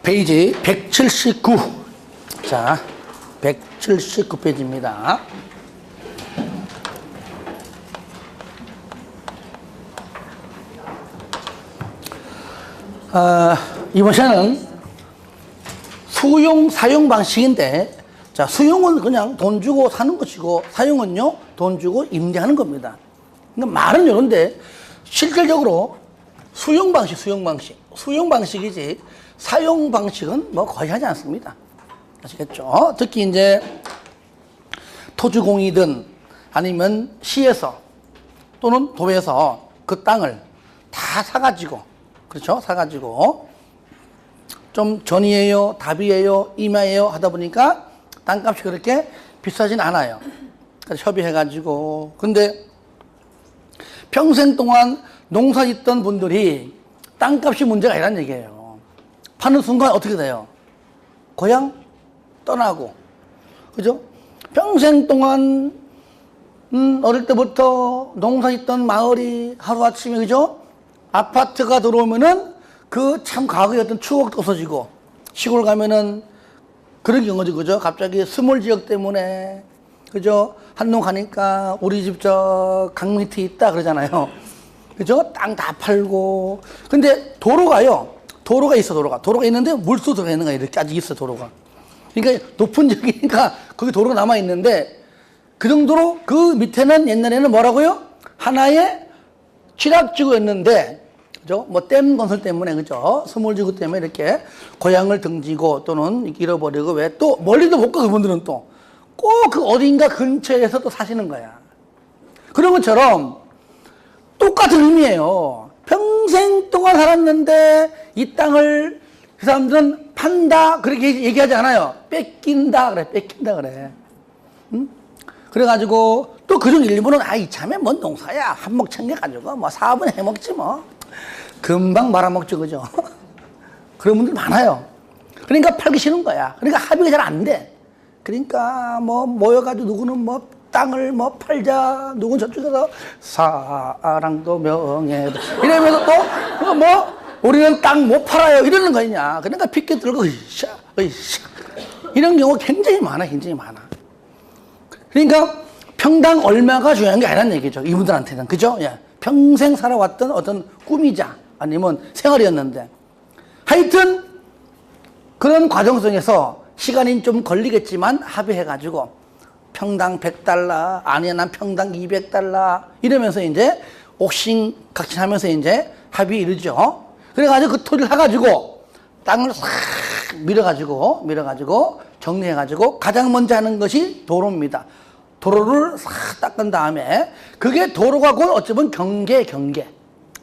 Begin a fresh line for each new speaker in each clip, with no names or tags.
페이지 179. 자, 179페이지입니다. 이번 시간은 수용, 사용 방식인데, 자, 수용은 그냥 돈 주고 사는 것이고, 사용은요, 돈 주고 임대하는 겁니다. 그러니까 말은 이런데, 실질적으로 수용 방식이지, 사용 방식은 뭐 거의 하지 않습니다. 아시겠죠? 특히 이제 토주공이든 아니면 시에서 또는 도에서 그 땅을 다 사가지고, 그렇죠? 사가지고 좀 전이에요, 답이에요, 임야예요 하다 보니까 땅값이 그렇게 비싸진 않아요. 그래서 협의해가지고. 근데 평생 동안 농사 짓던 분들이 땅값이 문제가 아니란 얘기예요. 파는 순간 어떻게 돼요? 고향 떠나고, 그죠? 평생 동안 어릴 때부터 농사 짓던 마을이 하루아침에, 그죠? 아파트가 들어오면은 그 참 과거의 어떤 추억도 없어지고, 시골 가면은 그런 경우죠, 그죠? 갑자기 스몰 지역 때문에, 그죠? 한농 가니까 우리 집 저 강 밑에 있다 그러잖아요. 그죠? 땅 다 팔고. 근데 도로가요. 도로가 있어, 도로가 있는데 물도 들어가 있는 거야. 이렇게 아직 있어, 도로가. 그러니까 높은 지역이니까 거기 도로가 남아 있는데, 그 정도로 그 밑에는 옛날에는 뭐라고요? 하나의 취락지구였는데, 그죠? 뭐 댐 건설 때문에, 그죠? 스몰지구 때문에 이렇게 고향을 등지고 또는 잃어버리고, 왜 또 멀리도 못 가, 그분들은 또 꼭 그 어딘가 근처에서 또 사시는 거야. 그런 것처럼 똑같은 의미예요. 평생 동안 살았는데 이 땅을 그 사람들은 판다 그렇게 얘기하지 않아요. 뺏긴다 그래. 응? 그래가지고 또 그중 일부는 이참에 뭔 농사야, 한몫 챙겨가지고 뭐 사업은 해먹지 뭐, 금방 말아먹죠, 그죠? 그런 분들 많아요. 그러니까 팔기 싫은 거야. 그러니까 합의가 잘 안 돼. 그러니까 뭐 모여가지고 누구는 뭐 땅을 뭐 팔자, 누군 저쪽에서 사랑도 명예도 이러면서 또 뭐 우리는 땅 못 팔아요 이러는 거 있냐. 그러니까 핏게 들고 으쌰 이런 경우가 굉장히 많아. 그러니까 평당 얼마가 중요한 게 아니라는 얘기죠, 이분들한테는. 그죠? 예. 평생 살아왔던 어떤 꿈이자 아니면 생활이었는데, 하여튼 그런 과정 속에서 시간이 좀 걸리겠지만 합의해가지고 평당 100달러, 아니야 난 평당 200달러 이러면서 이제 옥신각신하면서 이제 합의 이르죠. 그래가지고 그 토지를 사가지고 땅을 싹 밀어가지고 정리해가지고 가장 먼저 하는 것이 도로입니다. 도로를 싹 닦은 다음에, 그게 도로가 곧 어쩌면 경계.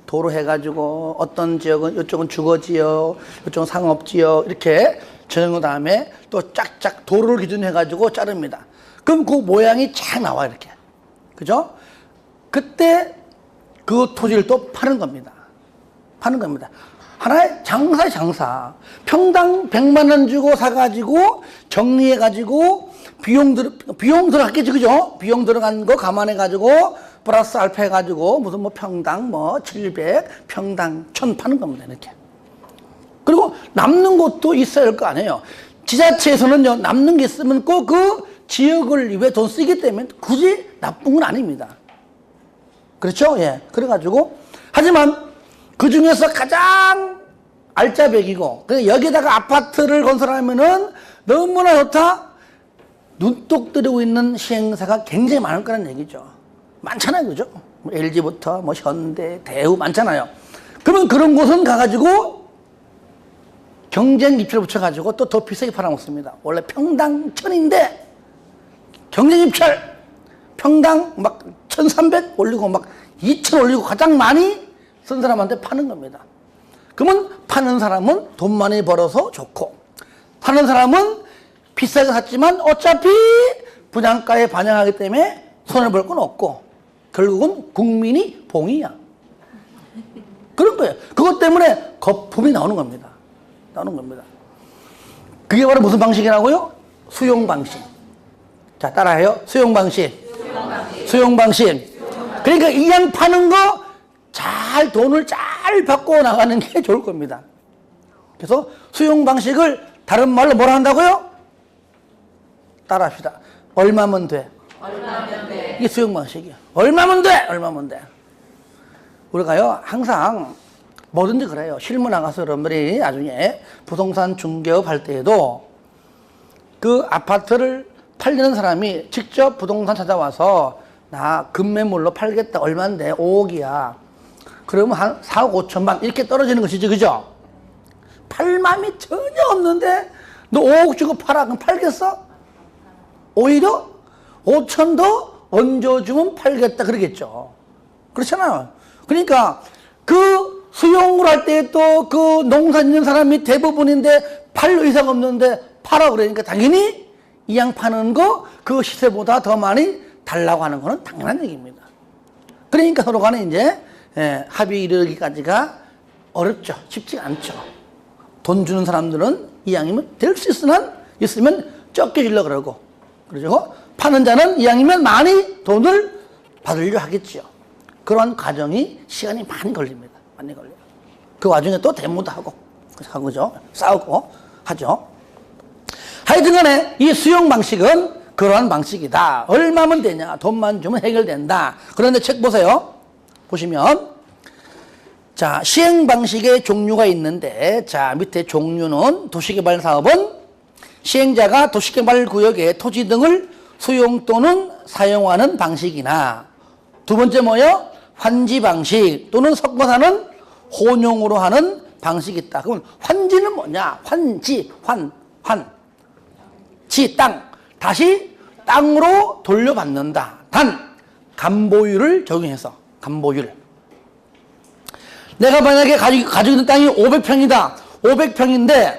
도로 해가지고 어떤 지역은 이쪽은 주거지역, 이쪽은 상업지역 이렇게 정한 다음에 또 짝짝 도로를 기준해가지고 자릅니다. 그럼 그 모양이 쫙 나와, 이렇게. 그죠? 그때 그 토지를 또 파는 겁니다. 하나의 장사. 평당 100만 원 주고 사가지고 정리해가지고 비용 들어갔겠지, 그죠? 비용 들어간 거 감안해가지고 플러스 알파 해가지고 무슨 뭐 평당 뭐 700, 평당 1000 파는 겁니다, 이렇게. 그리고 남는 것도 있어야 할 거 아니에요. 지자체에서는요, 남는 게 있으면 꼭 그 지역을 위해 돈 쓰기 때문에 굳이 나쁜 건 아닙니다. 그렇죠? 예. 그래가지고, 하지만 그 중에서 가장 알짜배기고, 여기다가 아파트를 건설하면은 너무나 좋다? 눈독 들이고 있는 시행사가 굉장히 많을 거라는 얘기죠. 많잖아요, 그죠? 뭐 LG부터 뭐 현대, 대우 많잖아요. 그러면 그런 곳은 가가지고 경쟁 입찰 붙여가지고 또 더 비싸게 팔아먹습니다. 원래 평당 1000인데 경쟁 입찰 평당 막 1300 올리고 막 2000 올리고 가장 많이 쓴 사람한테 파는 겁니다. 그러면 파는 사람은 돈 많이 벌어서 좋고, 파는 사람은 비싸게 샀지만 어차피 분양가에 반영하기 때문에 손해볼 건 없고, 결국은 국민이 봉이야. 그런 거예요. 그것 때문에 거품이 나오는 겁니다. 그게 바로 무슨 방식이라고요? 수용 방식. 자, 따라해요. 수용 방식. 그러니까 이양 파는 거 잘 돈을 잘 받고 나가는 게 좋을 겁니다. 그래서 수용 방식을 다른 말로 뭐라 한다고요? 따라합시다. 얼마면 돼?
얼마면 돼?
이게 수용 방식이야. 얼마면 돼? 얼마면 돼? 우리가요, 항상 뭐든지 그래요. 실무 나가서 여러분들이 나중에 부동산 중개업 할 때에도 그 아파트를 팔리는 사람이 직접 부동산 찾아와서 나 금매물로 팔겠다. 얼마인데? 5억이야. 그러면 한 4억 5천만 이렇게 떨어지는 것이죠. 그죠? 팔 마음이 전혀 없는데 너 5억 주고 팔아. 그럼 팔겠어? 오히려 5천 더 얹어주면 팔겠다. 그러겠죠. 그렇잖아요. 그러니까 그 수용을 할 때 또 그 농사 짓는 사람이 대부분인데 팔 의사가 없는데 팔아 그러니까 당연히 이양 파는 거 그 시세보다 더 많이 달라고 하는 거는 당연한 얘기입니다. 그러니까 서로 간에 이제 합의 이르기까지가 어렵죠. 쉽지 않죠. 돈 주는 사람들은 이양이면 될 수 있으면 적게 주려고 그러고, 그러죠. 파는 자는 이양이면 많이 돈을 받으려 하겠죠. 그런 과정이 시간이 많이 걸립니다. 많이 걸려요. 그 와중에 또 데모도 하고, 그죠? 싸우고 하죠. 하여튼 간에 이 수용 방식은 그러한 방식이다. 얼마면 되냐? 돈만 주면 해결된다. 그런데 책 보세요. 보시면, 자, 시행 방식의 종류가 있는데, 자, 밑에 종류는 도시개발 사업은 시행자가 도시개발 구역의 토지 등을 수용 또는 사용하는 방식이나, 두 번째 뭐예요? 환지 방식 또는 섞어사는 혼용으로 하는 방식이 있다. 그러면 환지는 뭐냐? 환지, 지, 땅. 다시 땅으로 돌려받는다. 단, 감보율을 적용해서, 감보율. 내가 만약에 가지고 있는 땅이 500평이다. 500평인데,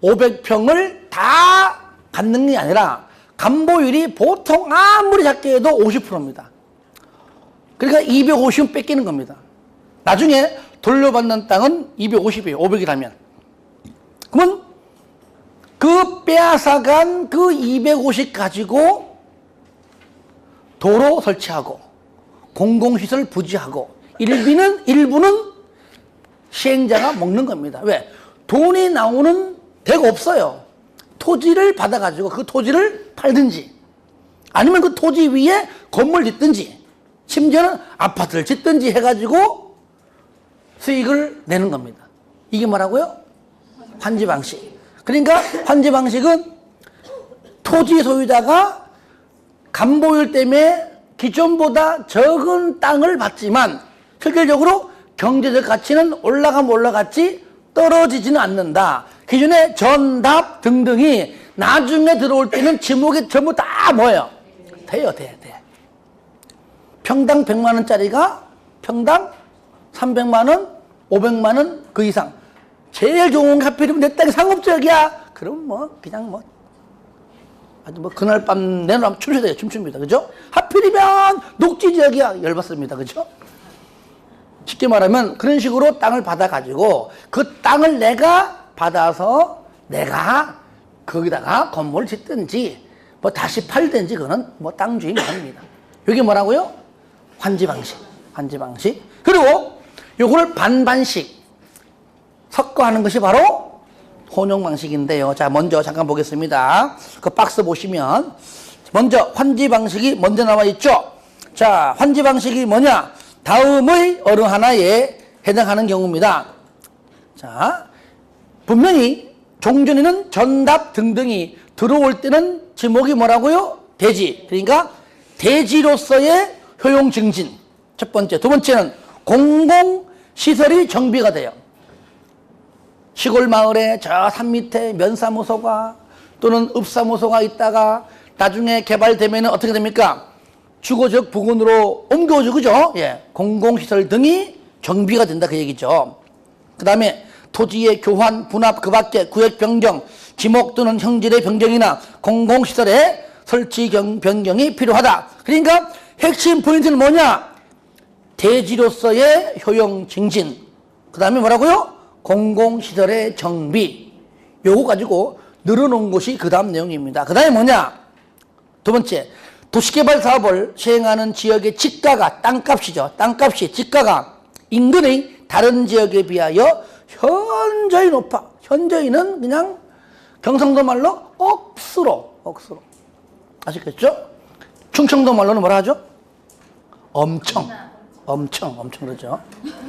500평을 다 갖는 게 아니라, 감보율이 보통 아무리 작게 해도 50%입니다. 그러니까 250은 뺏기는 겁니다. 나중에 돌려받는 땅은 250이에요. 500이라면. 그러면 그 빼앗아간 그 250 가지고 도로 설치하고 공공시설 부지하고 일부는 시행자가 먹는 겁니다. 왜? 돈이 나오는 데가 없어요. 토지를 받아가지고 그 토지를 팔든지 아니면 그 토지 위에 건물 짓든지 심지어는 아파트를 짓든지 해가지고 수익을 내는 겁니다. 이게 뭐라고요? 환지 방식. 그러니까 환지 방식은 토지 소유자가 감보율 때문에 기존보다 적은 땅을 받지만 실질적으로 경제적 가치는 올라가면 올라갔지 떨어지지는 않는다. 기존의 전답 등등이 나중에 들어올 때는 지목이 전부 다 뭐예요? 돼요. 평당 100만 원짜리가 평당 300만 원, 500만 원 그 이상. 제일 좋은 게 하필이면 내 땅이 상업지역이야. 그럼 뭐 그냥 뭐 아주 뭐 그날 밤 내놓으면 춤춥니다. 그죠? 하필이면 녹지지역이야. 열받습니다. 그죠? 쉽게 말하면 그런 식으로 땅을 받아가지고 그 땅을 내가 받아서 내가 거기다가 건물을 짓든지 뭐 다시 팔든지 그거는 뭐 땅 주인이 아닙니다. 이게 뭐라고요? 환지 방식. 그리고 요거를 반반씩 섞어 하는 것이 바로 혼용 방식인데요. 자, 먼저 잠깐 보겠습니다. 그 박스 보시면 먼저 환지 방식이 먼저 나와 있죠. 자, 환지 방식이 뭐냐? 다음의 어느 하나에 해당하는 경우입니다. 자, 분명히 종전에는 전답 등등이 들어올 때는 지목이 뭐라고요? 대지. 그러니까 대지로서의 효용 증진. 첫 번째. 두 번째는 공공시설이 정비가 돼요. 시골 마을에 저 산 밑에 면사무소가 또는 읍사무소가 있다가 나중에 개발되면 어떻게 됩니까? 주거적 부근으로 옮겨오죠. 그죠? 예. 공공시설 등이 정비가 된다. 그 얘기죠. 그 다음에 토지의 교환, 분합, 그 밖에 구역 변경, 지목 또는 형질의 변경이나 공공시설의 설치 변경이 필요하다. 그러니까 핵심 포인트는 뭐냐? 대지로서의 효용 증진. 그 다음에 뭐라고요? 공공시설의 정비. 요거 가지고 늘어놓은 것이 그 다음 내용입니다. 그 다음에 뭐냐? 두 번째, 도시개발 사업을 시행하는 지역의 지가가, 땅값이죠. 땅값이, 지가가 인근의 다른 지역에 비하여 현저히 높아. 현저히는 그냥 경상도 말로 억수로. 아시겠죠? 충청도 말로는 뭐라 하죠? 엄청 그러죠.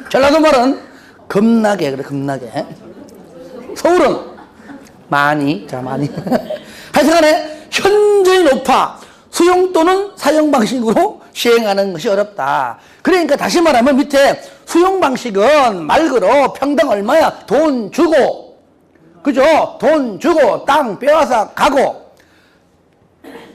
전라도 말은 겁나게 그래, 겁나게. 서울은 많이. 하여튼간에 현저히 높아. 수용 또는 사용 방식으로 시행하는 것이 어렵다. 그러니까 다시 말하면 밑에 수용 방식은 말 그대로 평당 얼마야? 돈 주고, 그죠? 돈 주고 땅 빼앗아 가고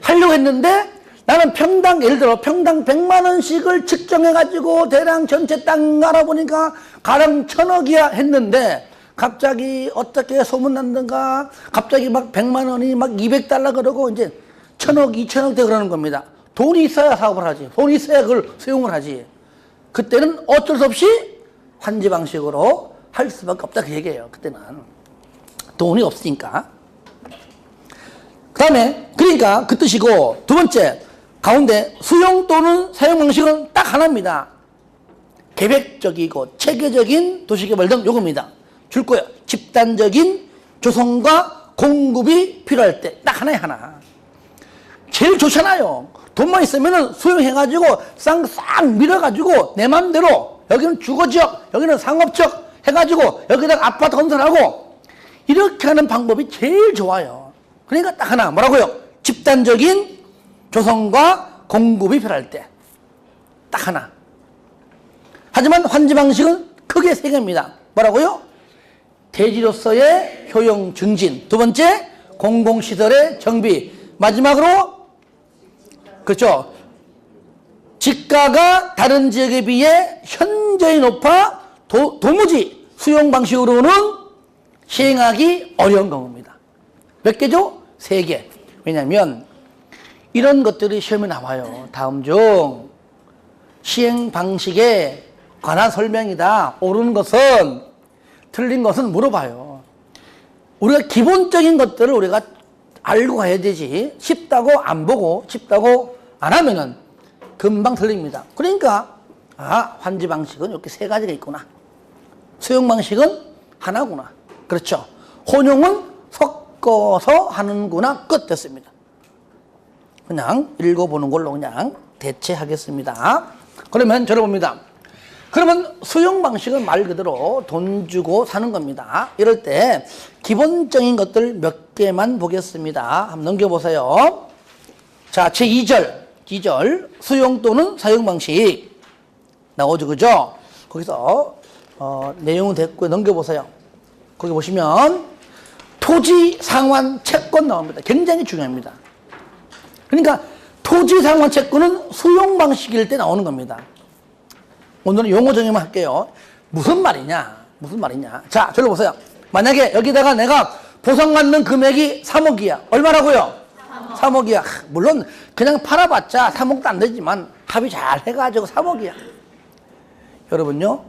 하려고 했는데 나는 평당, 예를 들어 평당 100만 원씩을 측정해가지고 대략 전체 땅 알아보니까 가령 1000억이야 했는데 갑자기 어떻게 소문났는가 갑자기 막 100만 원이 막 200달러 그러고 이제 1000억, 2000억 대 그러는 겁니다. 돈이 있어야 사업을 하지. 돈이 있어야 그걸 수용을 하지. 그때는 어쩔 수 없이 환지 방식으로 할 수밖에 없다 그 얘기예요. 그때는 돈이 없으니까. 그 다음에 그러니까 그 뜻이고, 두 번째 가운데 수용 또는 사용 방식은 딱 하나입니다. 계획적이고 체계적인 도시개발 등 요겁니다. 줄 거예요. 집단적인 조성과 공급이 필요할 때 딱 하나에 하나. 제일 좋잖아요. 돈만 있으면 수용해가지고 싹 밀어가지고 내 맘대로 여기는 주거지역, 여기는 상업지역 해가지고 여기다가 아파트 건설하고 이렇게 하는 방법이 제일 좋아요. 그러니까 딱 하나 뭐라고요? 집단적인 조성과 공급이 필요할 때 딱 하나. 하지만 환지 방식은 크게 세 개입니다. 뭐라고요? 대지로서의 효용 증진. 두 번째, 공공시설의 정비. 마지막으로 그렇죠. 지가가 다른 지역에 비해 현저히 높아 도무지 수용 방식으로는 시행하기 어려운 경우입니다. 몇 개죠? 3개. 왜냐하면 이런 것들이 시험에 나와요. 다음 중 시행 방식에 관한 설명이다. 옳은 것은, 틀린 것은 물어봐요. 우리가 기본적인 것들을 우리가 알고 가야 되지. 쉽다고 안 보고 쉽다고 안 하면은 금방 틀립니다. 그러니까 환지 방식은 이렇게 3가지가 있구나. 수용 방식은 하나구나. 그렇죠. 혼용은 섞어서 하는구나. 끝 됐습니다. 그냥 읽어보는 걸로 그냥 대체하겠습니다. 그러면 저를 봅니다. 그러면 수용 방식은 말 그대로 돈 주고 사는 겁니다. 이럴 때 기본적인 것들 몇 개만 보겠습니다. 한번 넘겨보세요. 자, 제2절 수용 또는 사용 방식 나오죠, 그죠? 거기서 내용은 됐고요. 넘겨보세요. 거기 보시면 토지 상환 채권 나옵니다. 굉장히 중요합니다. 그러니까 토지 상환 채권은 수용 방식일 때 나오는 겁니다. 오늘은 용어 정의만 할게요. 무슨 말이냐? 자, 저를 보세요. 만약에 여기다가 내가 보상받는 금액이 3억이야. 얼마라고요? 3억이야. 물론 그냥 팔아봤자 3억도 안 되지만 합의 잘 해가지고 3억이야. 여러분요,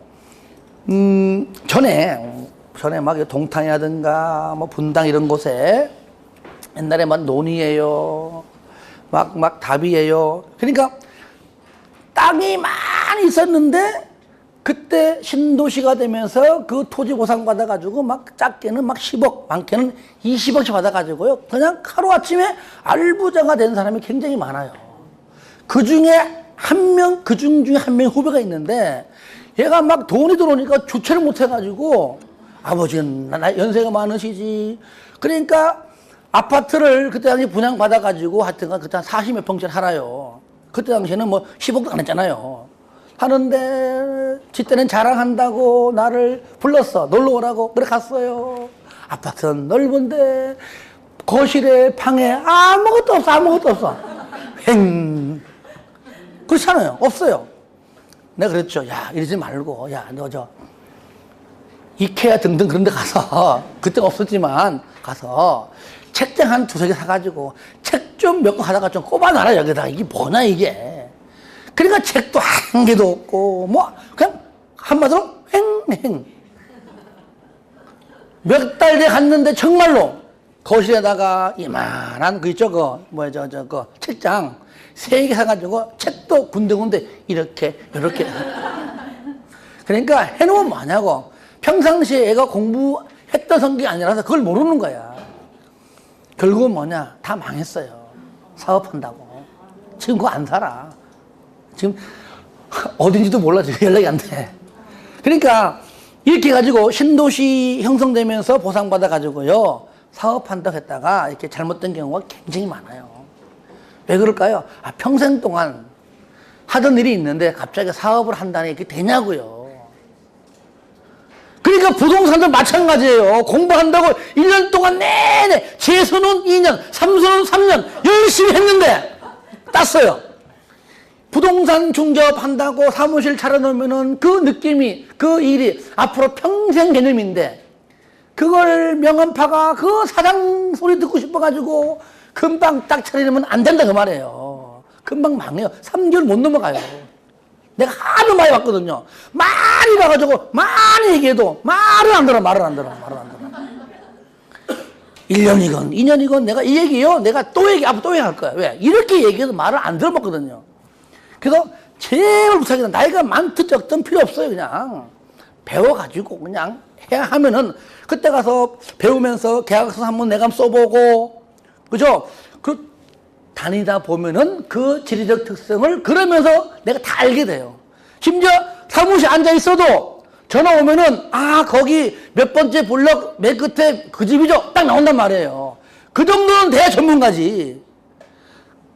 전에 막 동탄이라든가 뭐 분당 이런 곳에 옛날에 막 논이에요. 막 답이에요. 그러니까 땅이 많이 있었는데 그때 신도시가 되면서 그 토지 보상 받아가지고 막 작게는 막 10억, 많게는 20억씩 받아가지고요. 그냥 하루아침에 알부자가 된 사람이 굉장히 많아요. 그 중에 한 명 후배가 있는데 얘가 막 돈이 들어오니까 주체를 못 해가지고 아버지는 연세가 많으시지. 그러니까 아파트를 그때 당시 분양받아가지고 하여튼간 그때 한 40몇 평짜리 살아요. 그때 당시에는 뭐 10억도 안 했잖아요. 하는데 지때는 자랑한다고 나를 불렀어. 놀러 오라고. 그래 갔어요. 아파트는 넓은데 거실에 방에 아무것도 없어. 그렇잖아요. 없어요. 내가 그랬죠. 야, 이러지 말고, 야, 너 이케아 등등 그런 데 가서, 그때는 없었지만, 가서 책장 한 2-3개 사가지고 책 좀 몇 권 하다가 좀 꼽아놔라, 여기다가. 이게 뭐냐, 이게. 그러니까 책도 한 개도 없고, 뭐, 그냥 한마디로 횡. 몇 달 뒤에 갔는데 정말로 거실에다가 이만한 그 있죠, 그 책장 3개 사가지고 책도 군데군데 이렇게. 그러니까 해놓으면 뭐냐고. 평상시에 애가 공부했던 성격이 아니라서 그걸 모르는 거야. 결국은 뭐냐? 다 망했어요. 사업한다고. 지금 그거 안 살아. 지금 어딘지도 몰라. 지금 연락이 안 돼. 그러니까 이렇게 해가지고 신도시 형성되면서 보상받아가지고요. 사업한다고 했다가 이렇게 잘못된 경우가 굉장히 많아요. 왜 그럴까요? 평생 동안 하던 일이 있는데 갑자기 사업을 한다는 게 되냐고요. 그러니까 부동산도 마찬가지예요. 공부한다고 1년 동안 내내 재수는 2년, 삼수는 3년 열심히 했는데 땄어요. 부동산 중개업한다고 사무실 차려놓으면은 그 느낌이, 그 일이 앞으로 평생 개념인데 그걸 명함파가 그 사장 소리 듣고 싶어가지고 금방 딱 차리려면 안 된다 그 말이에요. 금방 망해요. 3개월 못 넘어가요. 내가 하도 많이 봤거든요. 많이 봐가지고 많이 얘기해도 말을 안 들어. 1년이건 2년이건 내가 이 얘기요. 내가 또 앞으로 또 얘기할 거야. 왜? 이렇게 얘기해도 말을 안 들어봤거든요. 그래서 제발 부탁이다. 나이가 많든 적든 필요 없어요. 그냥 배워가지고 그냥 해야 하면은 그때 가서 배우면서 계약서 한번 내가 써보고, 그죠? 다니다 보면은 그 지리적 특성을 그러면서 내가 다 알게 돼요. 심지어 사무실에 앉아 있어도 전화 오면은 거기 몇 번째 블럭 맨 끝에 그 집이죠? 딱 나온단 말이에요. 그 정도는 돼야 전문가지.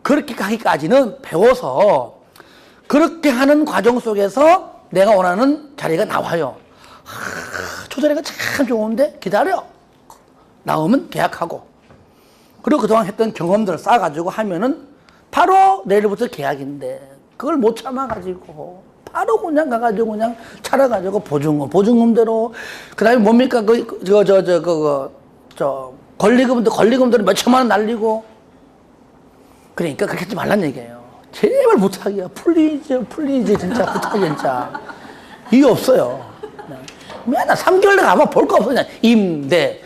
그렇게 가기까지는 배워서 그렇게 하는 과정 속에서 내가 원하는 자리가 나와요. 저 자리가 참 좋은데 기다려. 나오면 계약하고. 그리고 그동안 했던 경험들을 쌓아가지고 하면은 바로 내일부터 계약인데 그걸 못 참아가지고 바로 그냥 가가지고 그냥 차려가지고 보증금대로 그 다음에 뭡니까 권리금들 몇 천만 원 날리고. 그러니까 그렇게 하지 말란 얘기예요. 제발 부탁이야. 플리즈 진짜 부탁이야 진짜. 이게 없어요. 맨날 3개월 가면 볼 거 없어. 그냥 임대,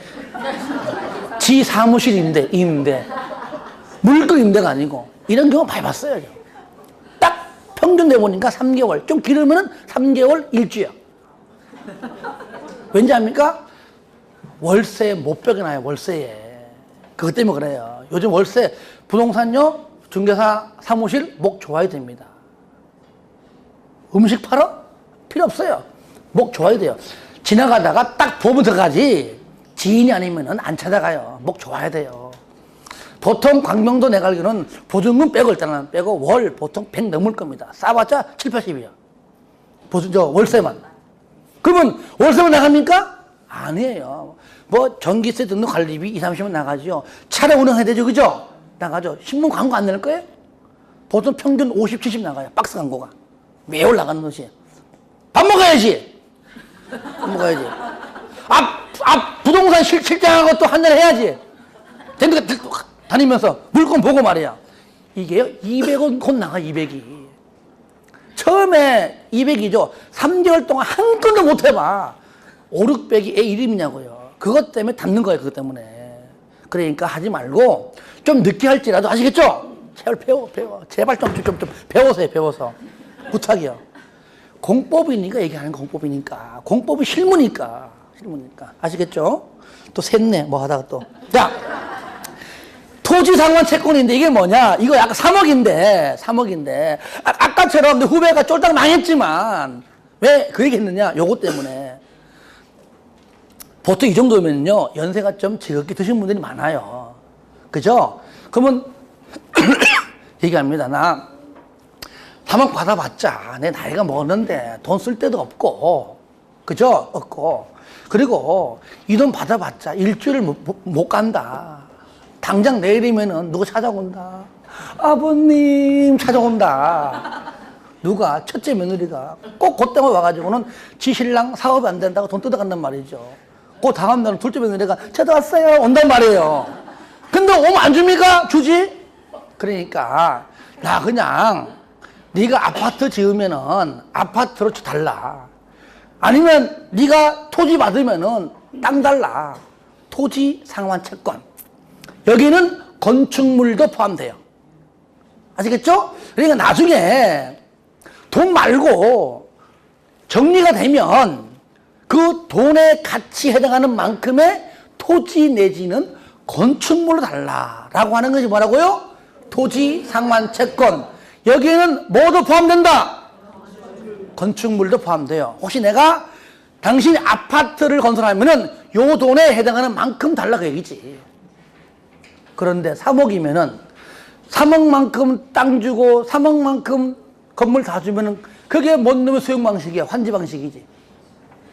지 사무실 임대, 물건 임대가 아니고 이런 경우 많이 봤어요. 딱 평균 내보니까 3개월, 좀 길으면은 3개월 일주야. 왠지 압니까? 월세 못 벽이나요. 월세에. 그것 때문에 그래요. 요즘 월세 부동산요 중개사 사무실 목 좋아야 됩니다. 음식 팔아? 필요 없어요. 목 좋아야 돼요. 지나가다가 딱 보면 들어가지 지인이 아니면은 안 찾아가요. 목 좋아야 돼요. 보통 광명도 내가 알기로는 보증금 빼고 일단은 빼고 월 보통 100 넘을 겁니다. 싸봤자 7, 80이요. 월세만. 그러면 월세만 나갑니까? 아니에요. 뭐 전기세 듣는 관리비 2, 30만 나가죠. 차량 운행해야 되죠. 그죠? 나가죠. 신문 광고 안 낼 거예요? 보통 평균 50, 70 나가요. 박스 광고가. 매월 나가는 것이. 밥 먹어야지. 밥 먹어야지. 부동산 실장하고 또 한잔 해야지. 다니면서 물건 보고 말이야. 이게요, 200원 곧 나가, 200이. 처음에 200이죠. 3개월 동안 한 건도 못 해봐. 5, 600이 애 이름이냐고요. 그것 때문에 닫는 거예요, 그것 때문에. 그러니까 하지 말고, 좀 늦게 할지라도 아시겠죠? 제발 배워. 제발 좀 배워서 해, 배워서. 부탁이요. 공법이니까 얘기하는 공법이니까. 공법이 실무니까. 아시겠죠? 또 샜네, 뭐 하다가 또. 자, 토지 상환 채권인데 이게 뭐냐? 이거 약간 3억인데. 아까처럼 내 후배가 쫄딱 망했지만, 왜 그 얘기 했느냐? 요거 때문에. 보통 이 정도면요, 연세가 좀 지겹게 드신 분들이 많아요. 그죠? 그러면, 얘기합니다. 나 3억 받아봤자 내 나이가 먹었는데 돈 쓸 데도 없고, 그죠? 없고. 그리고 이 돈 받아봤자 일주일을 못 간다. 당장 내일이면은 누가 찾아온다. 아버님 찾아온다. 누가? 첫째 며느리가 꼭 그때만 와가지고는 지 신랑 사업이 안 된다고 돈 뜯어간단 말이죠. 그 다음 날은 둘째 며느리가 찾아왔어요. 온단 말이에요. 근데 오면 안 줍니까? 주지? 그러니까 나 그냥 네가 아파트 지으면은 아파트로 달라. 아니면 네가 토지 받으면은 땅 달라. 토지 상환 채권. 여기는 건축물도 포함돼요. 아시겠죠? 그러니까 나중에 돈 말고 정리가 되면 그 돈의 가치에 해당하는 만큼의 토지 내지는 건축물로 달라라고 하는 것이 뭐라고요? 토지, 상환, 채권. 여기에는 뭐도 포함된다? 건축물도 포함돼요. 혹시 내가 당신이 아파트를 건설하면은 요 돈에 해당하는 만큼 달라 그 얘기지. 그런데 3억이면은 3억만큼 땅 주고 3억만큼 건물 다 주면은 그게 뭔 놈의 수용 방식이야? 환지 방식이지.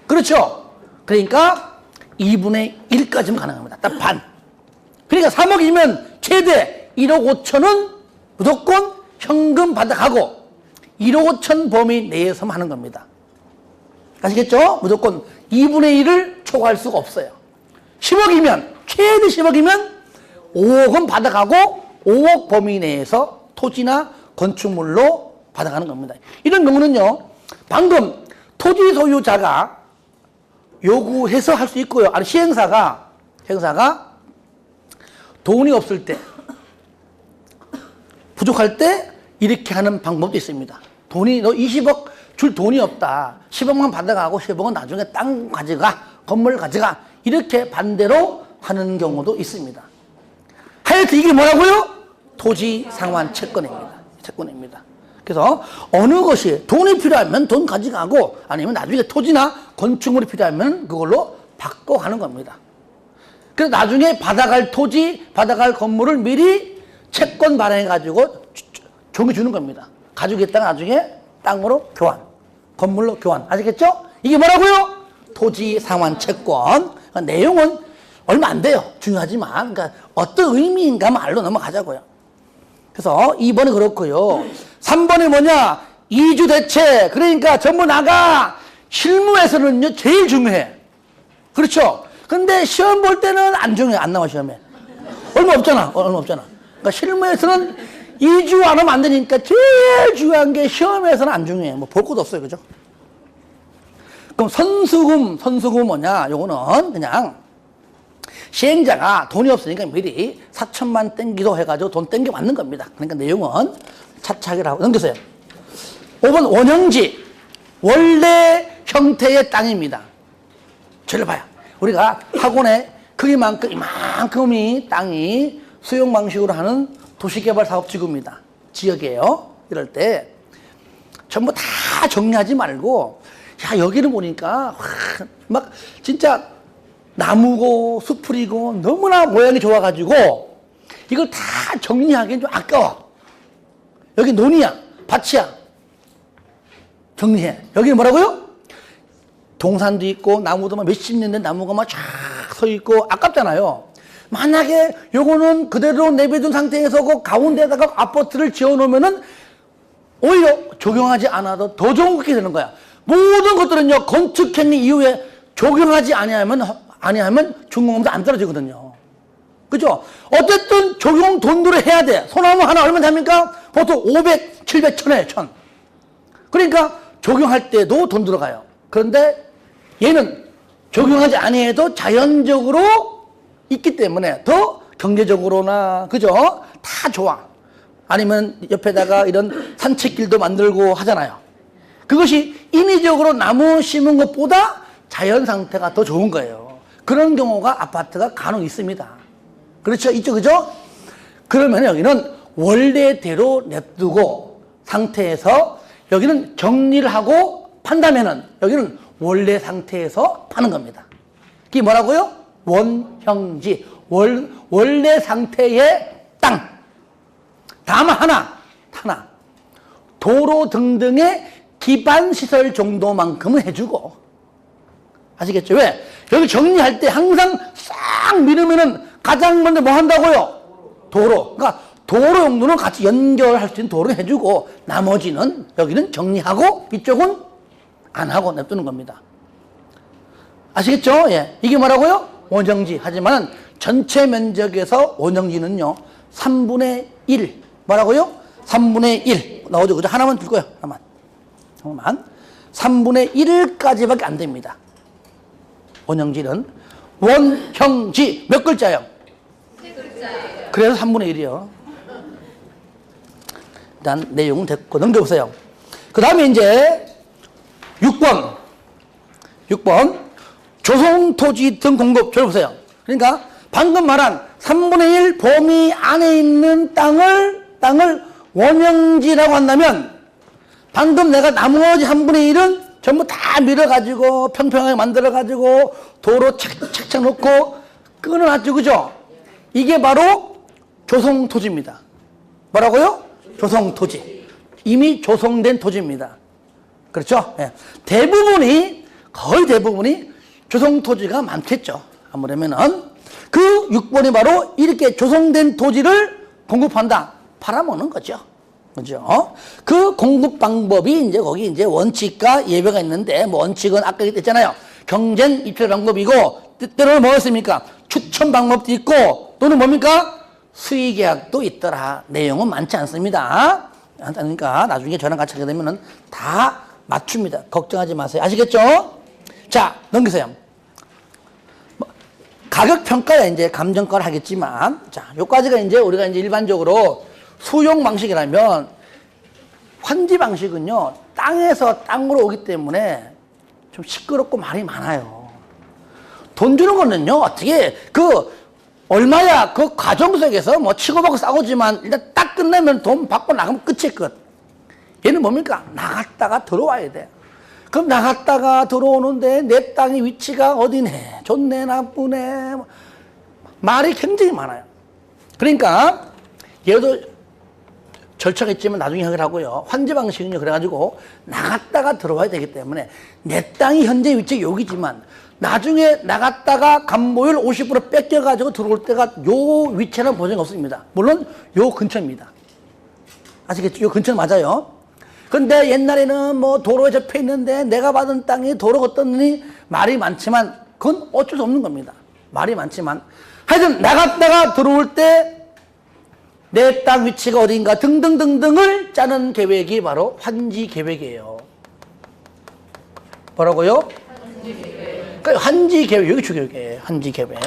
그렇죠? 그러니까 2분의 1까지만 가능합니다. 딱 반. 그러니까 3억이면 최대 1억 5천은 무조건 현금 받아가고 1억 5천 범위 내에서만 하는 겁니다. 아시겠죠? 무조건 2분의 1을 초과할 수가 없어요. 10억이면, 최대 10억이면 5억은 받아가고 5억 범위 내에서 토지나 건축물로 받아가는 겁니다. 이런 경우는요, 방금 토지 소유자가 요구해서 할 수 있고요. 아니, 시행사가 돈이 없을 때, 부족할 때 이렇게 하는 방법도 있습니다. 돈이, 너 20억 줄 돈이 없다. 10억만 받아가고 10억은 나중에 땅 가져가, 건물 가져가. 이렇게 반대로 하는 경우도 있습니다. 하여튼 이게 뭐라고요? 토지 상환 채권입니다. 채권입니다. 그래서 어느 것이 돈이 필요하면 돈 가져가고 아니면 나중에 토지나 건축물이 필요하면 그걸로 바꿔가는 겁니다. 그래서 나중에 받아갈 토지, 받아갈 건물을 미리 채권 발행해가지고 종이 주는 겁니다. 가지고 있다가 나중에 땅으로 교환, 건물로 교환. 아시겠죠? 이게 뭐라고요? 토지 상환 채권. 그러니까 내용은 얼마 안 돼요. 중요하지만 그러니까 어떤 의미인가만 알고 넘어가자고요. 그래서 2번은 그렇고요. 3번이 뭐냐? 이주 대체. 그러니까 전부 나가. 실무에서는요 제일 중요해. 그렇죠? 근데 시험 볼 때는 안 중요해. 안 나와 시험에. 얼마 없잖아. 그러니까 실무에서는 이주 안 하면 안 되니까 제일 중요한 게 시험에서는 안 중요해. 뭐 볼 것도 없어요. 그죠? 그럼 선수금 뭐냐? 요거는 그냥 시행자가 돈이 없으니까 미리 4천만 땡기도 해가지고 돈 땡겨 받는 겁니다. 그러니까 내용은 차차하게 하고 넘기세요. 5번 원형지. 원래 형태의 땅입니다. 저를 봐요. 우리가 학원에 크기만큼 이만큼이 땅이 수용 방식으로 하는 도시개발사업지구입니다. 지역이에요. 이럴 때 전부 다 정리하지 말고 야 여기를 보니까 막 진짜 나무고 수풀이고 너무나 모양이 좋아가지고 이걸 다 정리하기엔 좀 아까워. 여기 논이야, 밭이야. 정리해. 여기는 뭐라고요? 동산도 있고 나무도 막 몇십 년 된 나무가 막 쫙 서 있고 아깝잖아요. 만약에 요거는 그대로 내비둔 상태에서 그 가운데다가 아파트를 지어 놓으면은 오히려 적용하지 않아도 더 좋은 것이 되는 거야. 모든 것들은요 건축행위 이후에 적용하지 아니하면 중공업도 안 떨어지거든요. 그죠? 어쨌든 적용 돈으로 해야 돼. 소나무 하나 얼마 잡니까? 보통 500, 700, 1000에 1000. 그러니까 적용할 때도 돈 들어가요. 그런데 얘는 적용하지 아니해도 자연적으로 있기 때문에 더 경제적으로나 그죠? 다 좋아. 아니면 옆에다가 이런 산책길도 만들고 하잖아요. 그것이 인위적으로 나무 심은 것보다 자연 상태가 더 좋은 거예요. 그런 경우가 아파트가 간혹 있습니다. 그렇죠? 있죠? 그죠? 그러면 여기는 원래대로 냅두고 상태에서 여기는 정리를 하고 판다면은 여기는 원래 상태에서 파는 겁니다. 그게 뭐라고요? 원형지. 원래 상태의 땅. 다만 하나. 도로 등등의 기반시설 정도만큼은 해주고. 아시겠죠? 왜? 여기 정리할 때 항상 싹 밀으면은 가장 먼저 뭐 한다고요? 도로. 그러니까 도로 용도는 같이 연결할 수 있는 도로 해주고 나머지는 여기는 정리하고 이쪽은 안 하고 냅두는 겁니다. 아시겠죠? 예. 이게 뭐라고요? 원형지. 하지만 전체 면적에서 원형지는요 3분의 1. 뭐라고요? 3분의 1. 나오죠? 그죠? 하나만 줄 거예요. 하나만. 3분의 1까지밖에 안 됩니다. 원형지는. 원형지. 몇 글자요? 3글자예요. 그래서 3분의 1이요. 일단 내용은 됐고 넘겨보세요. 그 다음에 이제 6번. 조성토지 등 공급. 저 보세요. 그러니까 방금 말한 3분의 1 범위 안에 있는 땅을 원형지라고 한다면 방금 내가 나머지 3분의 1은 전부 다 밀어가지고 평평하게 만들어가지고 도로 착착 놓고 끊어놨죠. 그죠? 이게 바로 조성토지입니다. 뭐라고요? 조성토지. 이미 조성된 토지입니다. 그렇죠? 예. 거의 대부분이 조성토지가 많겠죠. 아무래면은 그 6번이 바로 이렇게 조성된 토지를 공급한다. 팔아먹는 거죠. 그죠? 그 공급 방법이 이제 거기 이제 원칙과 예외가 있는데, 뭐 원칙은 아까 얘기했잖아요. 경쟁 입찰 방법이고, 때로는 뭐였습니까? 추천 방법도 있고, 또는 뭡니까? 수의 계약도 있더라. 내용은 많지 않습니다. 그러니까 나중에 저랑 같이 하게 되면은 다 맞춥니다. 걱정하지 마세요. 아시겠죠? 자, 넘기세요. 가격 평가야 이제 감정가를 하겠지만, 자, 요까지가 이제 우리가 이제 일반적으로 수용 방식이라면, 환지 방식은요, 땅에서 땅으로 오기 때문에 좀 시끄럽고 말이 많아요. 돈 주는 거는요, 어떻게, 얼마야, 그 과정 속에서 뭐 치고받고 싸우지만, 일단 딱 끝나면 돈 받고 나가면 끝이에요, 끝. 얘는 뭡니까? 나갔다가 들어와야 돼. 그럼 나갔다가 들어오는데 내 땅의 위치가 어디네, 좋네, 나쁘네, 말이 굉장히 많아요. 그러니까 얘도 절차가 있지만 나중에 하기로 하고요. 환지 방식은요, 그래가지고 나갔다가 들어와야 되기 때문에 내 땅이 현재 위치 여기지만 나중에 나갔다가 감보율 50% 뺏겨가지고 들어올 때가 요 위치는 보장이 없습니다. 물론 요 근처입니다. 아시겠죠? 요 근처는 맞아요. 근데 옛날에는 뭐 도로에 접해 있는데 내가 받은 땅이 도로가 어떻느니 말이 많지만 그건 어쩔 수 없는 겁니다. 말이 많지만 하여튼 나갔다가 들어올 때 내 땅 위치가 어딘가 등등등등을 짜는 계획이 바로 환지 계획이에요. 뭐라고요? 환지 계획. 그러니까 환지 계획, 여기 중요해요. 환지 계획.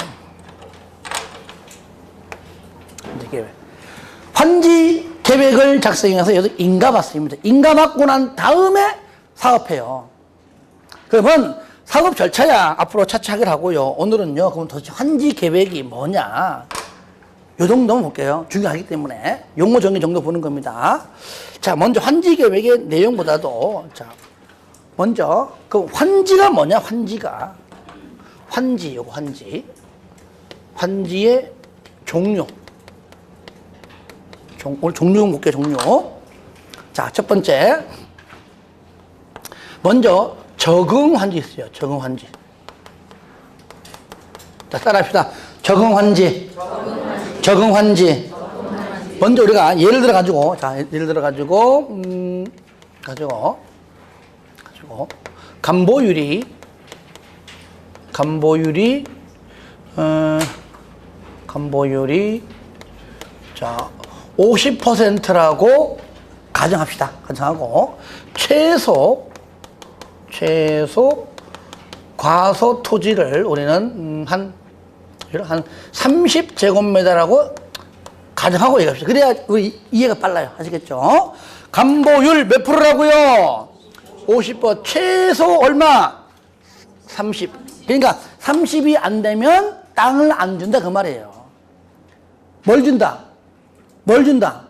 환지 계획. 환지 계획을 작성해서 여기서 인가 받습니다. 인가 받고 난 다음에 사업해요. 그러면 사업 절차야 앞으로 차차 하기로 하고요. 오늘은요, 그럼 도대체 환지 계획이 뭐냐? 요 정도만 볼게요. 중요하기 때문에. 용어 정의 정도 보는 겁니다. 자, 먼저 환지 계획의 내용보다도, 자, 먼저, 그 환지가 뭐냐, 환지가. 환지, 요거 환지. 환지의 종류. 오늘 종류 볼게요, 종류. 자, 첫 번째. 먼저, 적응환지 있어요. 적응환지. 자, 따라합시다. 적응환지. 적응환지. 먼저 우리가 예를 들어가지고, 자, 예를 들어가지고, 감보율이, 자, 50%라고 가정합시다. 가정하고, 최소 과소 토지를 우리는 한 30제곱미터라고 가정하고 얘기합시다. 그래야 우리 이해가 빨라요. 아시겠죠? 감보율 몇 프로라고요? 50%. 최소 얼마? 30. 그러니까 30이 안 되면 땅을 안 준다 그 말이에요. 뭘 준다? 뭘 준다?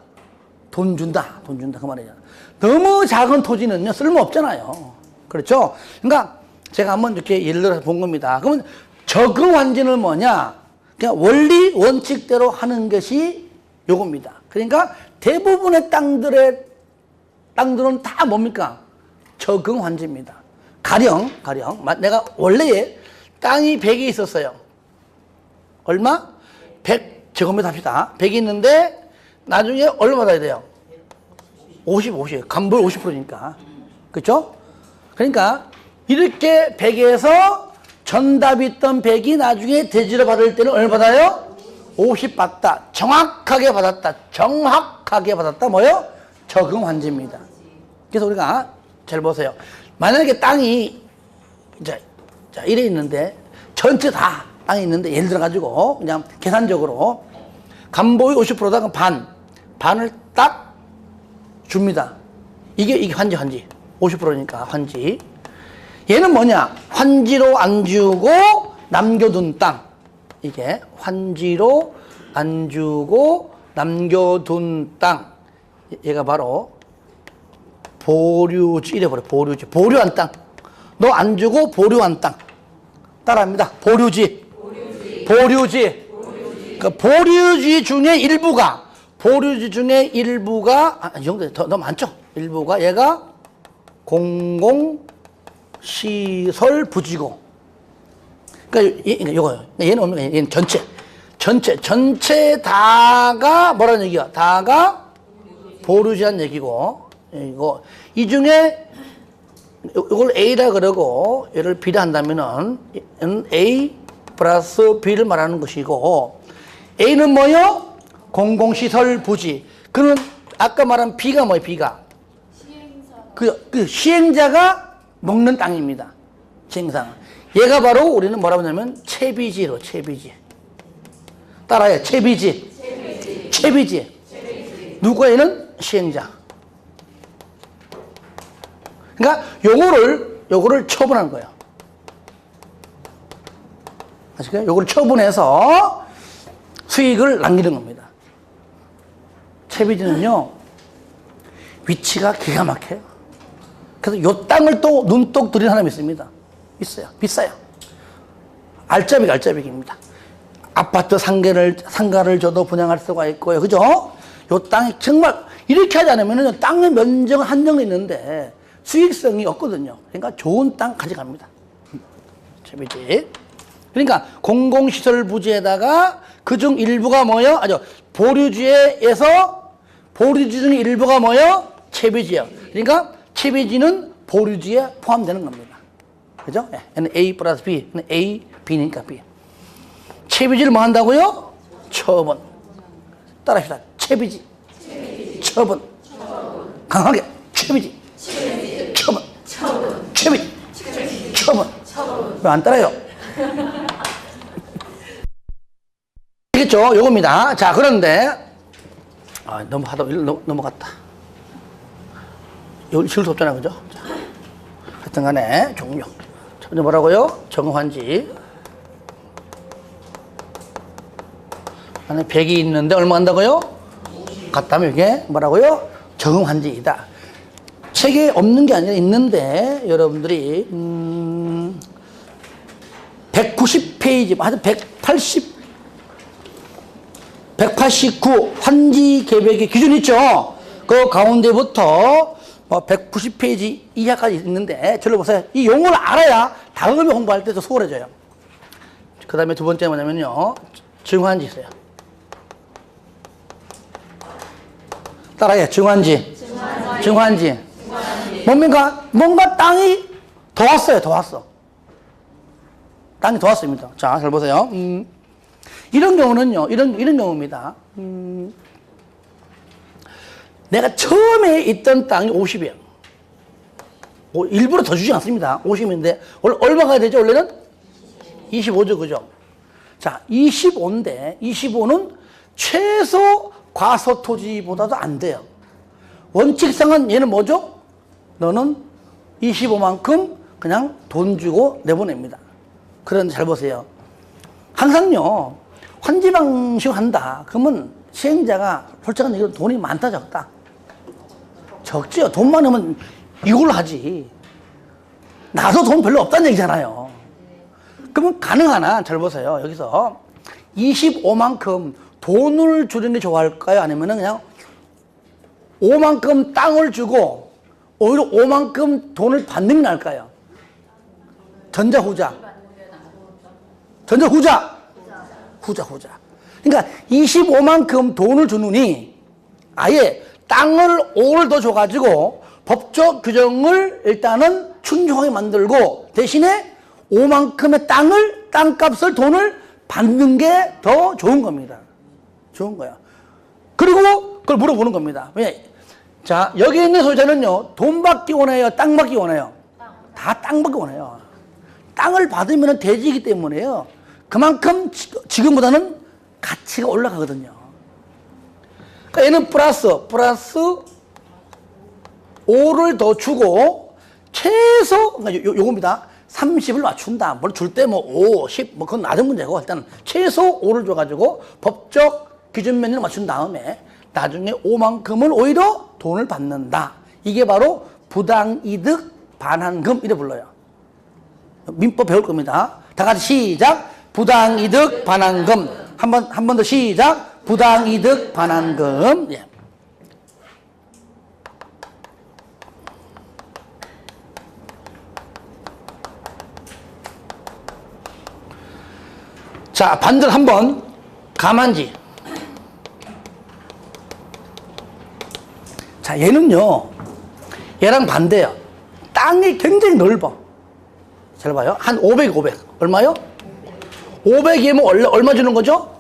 돈 준다. 돈 준다 그 말이에요. 너무 작은 토지는요, 쓸모없잖아요. 그렇죠? 그러니까 제가 한번 이렇게 예를 들어서 본 겁니다. 그러면 적응환지는 뭐냐? 그냥 원리 원칙대로 하는 것이 요겁니다. 그러니까 대부분의 땅들은 다 뭡니까? 적응환지입니다. 가령 내가 원래 땅이 100이 있었어요. 얼마? 100제곱미터 합시다. 100이 있는데 나중에 얼마 받아야 돼요? 50. 감보율 50%니까. 그렇죠? 그러니까 이렇게 100에서 전답이 있던 100이 나중에 대지를 받을 때는 얼마 받아요? 50 받다. 정확하게 받았다. 뭐요? 적응환지입니다. 그래서 우리가 잘 보세요. 만약에 땅이 자 이래 있는데 전체 다 땅이 있는데 예를 들어 가지고 그냥 계산적으로 감보율 50%다 그럼 반을 딱 줍니다. 이게 환지 50%니까 환지. 얘는 뭐냐? 환지로 안 주고 남겨둔 땅. 이게 환지로 안 주고 남겨둔 땅. 얘가 바로 보류지. 이래버려. 보류지. 보류한 땅. 너 안 주고 보류한 땅. 따라합니다. 보류지. 보류지. 그 보류지 중에 일부가 이 정도 더 많죠. 일부가 얘가 공공시설 부지고. 그러니까 요거요. 얘는 없는 거야. 얘는 전체 다가 뭐라는 얘기야? 다가 보류지한 얘기고. 이거 이 중에 이걸 A라 그러고 얘를 B라 한다면은 A 플러스 B를 말하는 것이고, A는 뭐요? 공공시설 부지. 그는 아까 말한 B가 뭐예요? B가 그 시행자가 먹는 땅입니다. 시행상. 얘가 바로 우리는 뭐라고 하냐면 채비지로. 채비지. 따라해. 채비지. 누가 얘는 시행자. 그러니까 요거를 처분한 거예요. 아시겠어요? 요거를 처분해서 수익을 남기는 겁니다. 채비지는요, 위치가 기가 막혀요. 그래서 요 땅을 또 눈독 들인 사람이 있습니다. 있어요. 비싸요. 알짜배기입니다. 아파트 상가를 줘도 분양할 수가 있고요. 그죠? 요 땅이 정말 이렇게 하지 않으면 땅의 면적은 한정돼 있는데 수익성이 없거든요. 그러니까 좋은 땅 가져갑니다. 채비지. 그러니까 공공시설 부지에다가 그중 일부가 뭐예요? 보류지에서 보류지 중 일부가 뭐예요? 채비지예요. 그러니까 채비지는 보류지에 포함되는 겁니다. 그죠? 얘는 A 플러스 B. 얘는 A, B니까 B. 채비지를 뭐 한다고요? 처분. 따라합시다. 채비지. 처분. 강하게. 채비지. 처분. 채비지. 처분. 왜 안 따라요? 알겠죠? 요겁니다. 자, 그런데 너무 하다 넘어갔다. 이거 실수 없잖아, 그죠? 자, 하여튼 간에 종료. 첫 번째 뭐라고요? 정환지. 안에 100이 있는데 얼마 한다고요? 같다면 이게 뭐라고요? 정환지이다. 책에 없는 게 아니라 있는데 여러분들이 190페이지, 한 189 환지 계획의 기준 있죠? 그 가운데부터 190페이지 이하까지 있는데 저를 보세요. 이 용어를 알아야 다음에 공부할 때도 수월해져요. 그 다음에 두 번째 뭐냐면요, 증환지 있어요. 따라해. 증환지. 뭡니까? 뭔가 땅이 더 왔어. 땅이 더 왔습니다. 자, 잘 보세요. 이런 경우는요, 이런 경우입니다. 내가 처음에 있던 땅이 50이에요. 일부러 더 주지 않습니다. 50인데, 원래 얼마가 되죠? 원래는 25죠, 그죠? 자, 25인데, 25는 최소 과소 토지보다도 안 돼요. 원칙상은 얘는 뭐죠? 너는 25만큼 그냥 돈 주고 내보냅니다. 그런데 잘 보세요. 항상요, 환지 방식 한다. 그러면 시행자가 솔직한 얘기로 돈이 많다, 적다? 적지요. 돈 많으면 이걸로 하지. 나도 돈 별로 없다는 얘기잖아요. 그러면 가능하나? 잘 보세요. 여기서 25만큼 돈을 주는 게 좋아할까요? 아니면 그냥 5만큼 땅을 주고 오히려 5만큼 돈을 받는 게 나을까요? 전자, 후자. 후자. 그러니까 25만큼 돈을 주느니 아예 땅을 5를 더 줘가지고 법적 규정을 일단은 충족하게 만들고 대신에 5만큼의 땅값을 돈을 받는 게 더 좋은 겁니다. 좋은 거야. 그리고 그걸 물어보는 겁니다. 왜? 자, 여기 있는 소유자는요, 돈 받기 원해요? 땅 받기 원해요? 다 땅 받기 원해요. 땅을 받으면 대지이기 때문에요. 그만큼 지금보다는 가치가 올라가거든요. 그러니까 얘는 플러스 5를 더 주고 최소, 그러니까 요겁니다. 30을 맞춘다. 뭘 줄 때 뭐 5, 10, 뭐 그건 낮은 문제고, 일단 최소 5를 줘가지고 법적 기준 면을 맞춘 다음에 나중에 5만큼을 오히려 돈을 받는다. 이게 바로 부당이득 반환금, 이래 불러요. 민법 배울 겁니다. 다 같이 시작. 부당이득 반환금. 한 번 더 시작. 부당이득 반환금. 예. 자, 반대로 한번 가만지. 자, 얘는요, 얘랑 반대야. 땅이 굉장히 넓어. 잘 봐요. 한 500, 500. 얼마요? 500이면 얼마 주는 거죠?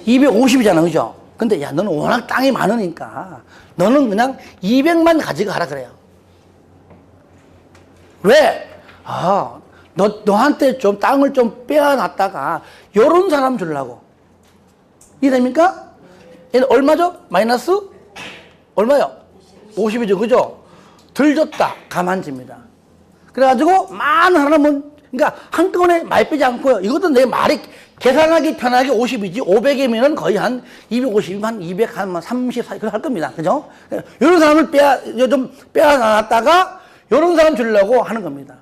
250이잖아, 그죠? 근데 야, 너는 워낙 땅이 많으니까 너는 그냥 200만 가지고 가라 그래요. 왜? 너한테 좀 땅을 좀 빼앗놨다가 요런 사람 주려고. 이해됩니까? 얘는 얼마죠? 마이너스? 얼마요? 50이죠, 그죠? 덜 줬다. 가만집니다. 그래가지고 많은 사람은, 그러니까 한꺼번에 많이 빼지 않고요. 이것도 내 말이 계산하기 편하게 50이지 500이면은 거의 한 250, 한 200, 한 30, 40, 그렇게 할 겁니다. 그죠? 이런 사람을 좀 빼앗놨다가 이런 사람 주려고 하는 겁니다.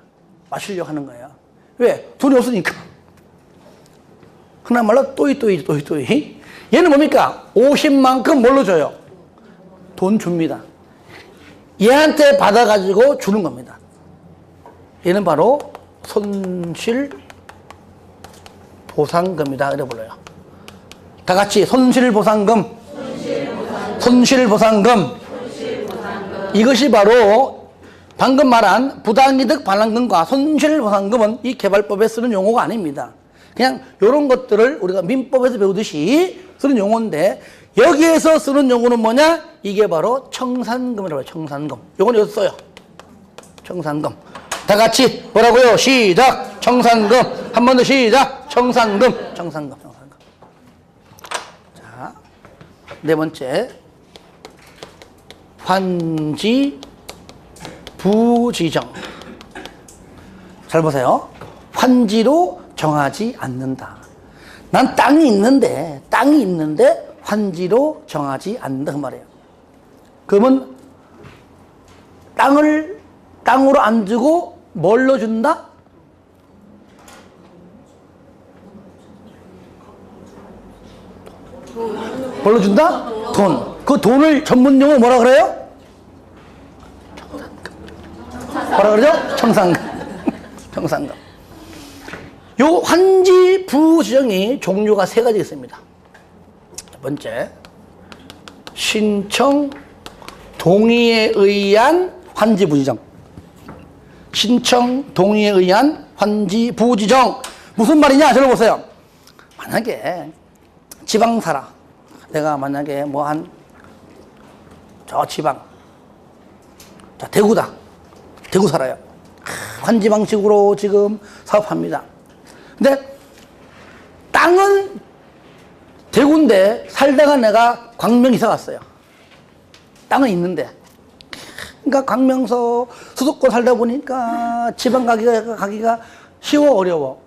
마시려고 하는 거예요. 왜? 돈이 없으니까. 그나마로 또이. 얘는 뭡니까? 50만큼 뭘로 줘요? 돈 줍니다. 얘한테 받아가지고 주는 겁니다. 얘는 바로 손실보상금이다. 이래 불러요. 다 같이 손실보상금. 손실보상금. 이것이 바로 방금 말한 부당이득 반환금과 손실보상금은 이 개발법에 쓰는 용어가 아닙니다. 그냥 이런 것들을 우리가 민법에서 배우듯이 쓰는 용어인데, 여기에서 쓰는 용어는 뭐냐? 이게 바로 청산금이라고 해요. 청산금. 요거는 여기서 써요. 청산금. 다 같이 뭐라고요? 시작. 청산금. 한 번 더 시작. 청산금. 청산금. 자, 네 번째. 환지 부지정. 잘 보세요. 환지로 정하지 않는다. 난 땅이 있는데 환지로 정하지 않는다, 그 말이에요. 그러면 땅으로 안 주고 뭘로 준다? 뭘로 준다? 돈. 그 돈을 전문 용어 뭐라 그래요? 뭐라 그러죠? 청산금. 청산금. 요 환지 부지정이 종류가 세 가지 있습니다. 첫 번째, 신청 동의에 의한 환지 부지정. 신청 동의에 의한 환지 부지정. 무슨 말이냐? 저를 보세요. 만약에 지방 살아. 내가 만약에 저 지방. 자, 대구다. 대구 살아요. 환지 방식으로 지금 사업합니다. 근데 땅은 대구인데 살다가 내가 광명 이사 갔어요. 땅은 있는데. 그러니까 광명서 수도권 살다 보니까 지방 가기가 쉬워, 어려워?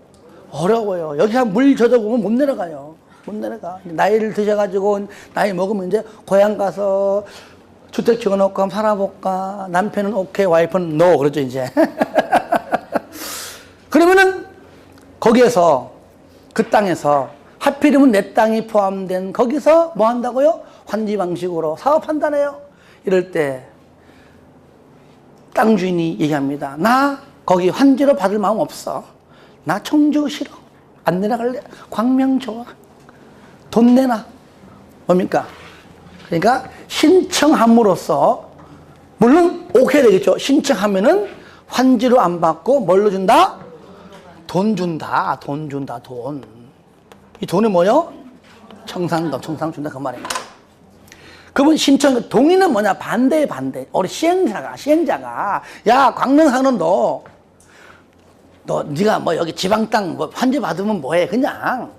어려워요. 여기 한 물 젖어보면 못 내려가요. 못 내려가. 나이를 드셔가지고 나이 먹으면 이제 고향 가서 주택 지어놓고 한번 살아볼까. 남편은 오케이, 와이프는 노. 그러죠, 이제. 그러면은 거기에서, 그 땅에서 하필이면 내 땅이 포함된 거기서 뭐 한다고요? 환지 방식으로 사업한다네요. 이럴 때 땅 주인이 얘기합니다. 나 거기 환지로 받을 마음 없어. 나 청주 싫어. 안 내려갈래. 광명 좋아. 돈 내놔. 뭡니까? 그러니까 신청함으로써, 물론 오케이 되겠죠. 신청하면은 환지로 안 받고 뭘로 준다? 돈 준다. 돈 준다. 돈. 이 돈이 뭐요? 청산금. 청산 준다, 그 말입니다. 그분 신청, 동의는 뭐냐? 반대. 우리 시행자가 야, 광명사는 네가 뭐 여기 지방 땅 뭐 환지 받으면 뭐해? 그냥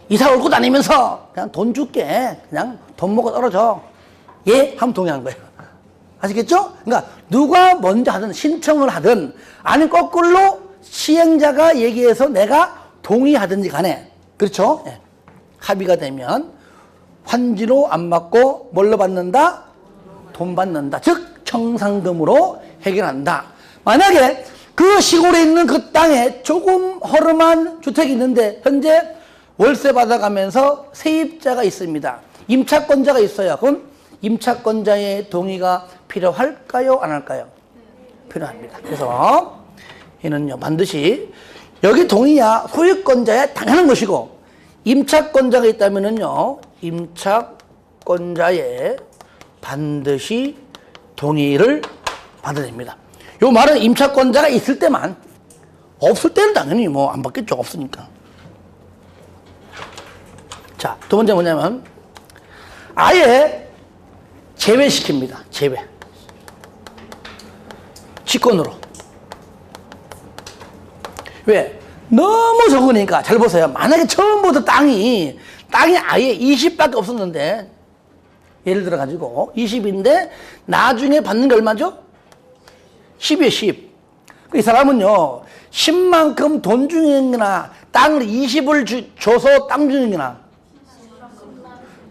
이사 올 곳 다니면서 그냥 돈 줄게. 그냥 돈 먹고 떨어져. 예? 하면 동의한 거예요. 아시겠죠? 그러니까 누가 먼저 하든 신청을 하든 아니면 거꾸로 시행자가 얘기해서 내가 동의하든지 간에 그렇죠? 예. 합의가 되면 환지로 안 받고 뭘로 받는다? 돈 받는다. 즉 청산금으로 해결한다. 만약에 그 시골에 있는 그 땅에 조금 허름한 주택이 있는데 현재 월세 받아가면서 세입자가 있습니다. 임차권자가 있어요. 그럼 임차권자의 동의가 필요할까요? 안 할까요? 필요합니다. 그래서 얘는요 반드시 여기 동의야 소유권자의 당연한 것이고 임차권자가 있다면은요 임차권자의 반드시 동의를 받아야 됩니다. 요 말은 임차권자가 있을 때만, 없을 때는 당연히 뭐 안 받겠죠. 없으니까. 자, 두 번째 뭐냐면 아예 제외시킵니다. 제외. 직권으로. 왜? 너무 적으니까. 잘 보세요. 만약에 처음부터 땅이 아예 20밖에 없었는데 예를 들어 가지고 20인데 나중에 받는 게 얼마죠? 10이에요, 10. 이 사람은요, 10만큼 돈 주는구나, 땅을 20을 줘서 땅 주는구나.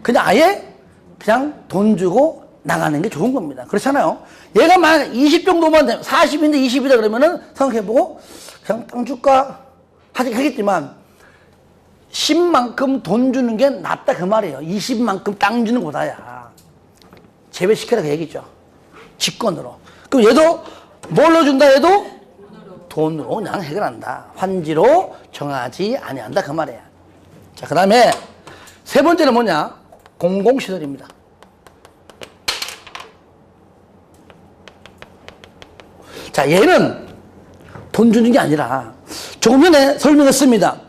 그냥 아예 그냥 돈 주고 나가는 게 좋은 겁니다. 그렇잖아요. 얘가 만약 20 정도만 되면 40인데 20이다 그러면은 생각해보고 그냥 땅 줄까 하겠지만 10만큼 돈 주는 게 낫다 그 말이에요. 20만큼 땅 주는 것보다야. 제외시켜라 그 얘기죠. 직권으로. 그럼 얘도 뭘로 준다 해도 돈으로 그냥 해결한다. 환지로 정하지 아니한다 그 말이야. 자, 그 다음에 세 번째는 뭐냐? 공공시설입니다. 자, 얘는 돈 주는 게 아니라 조금 전에 설명했습니다.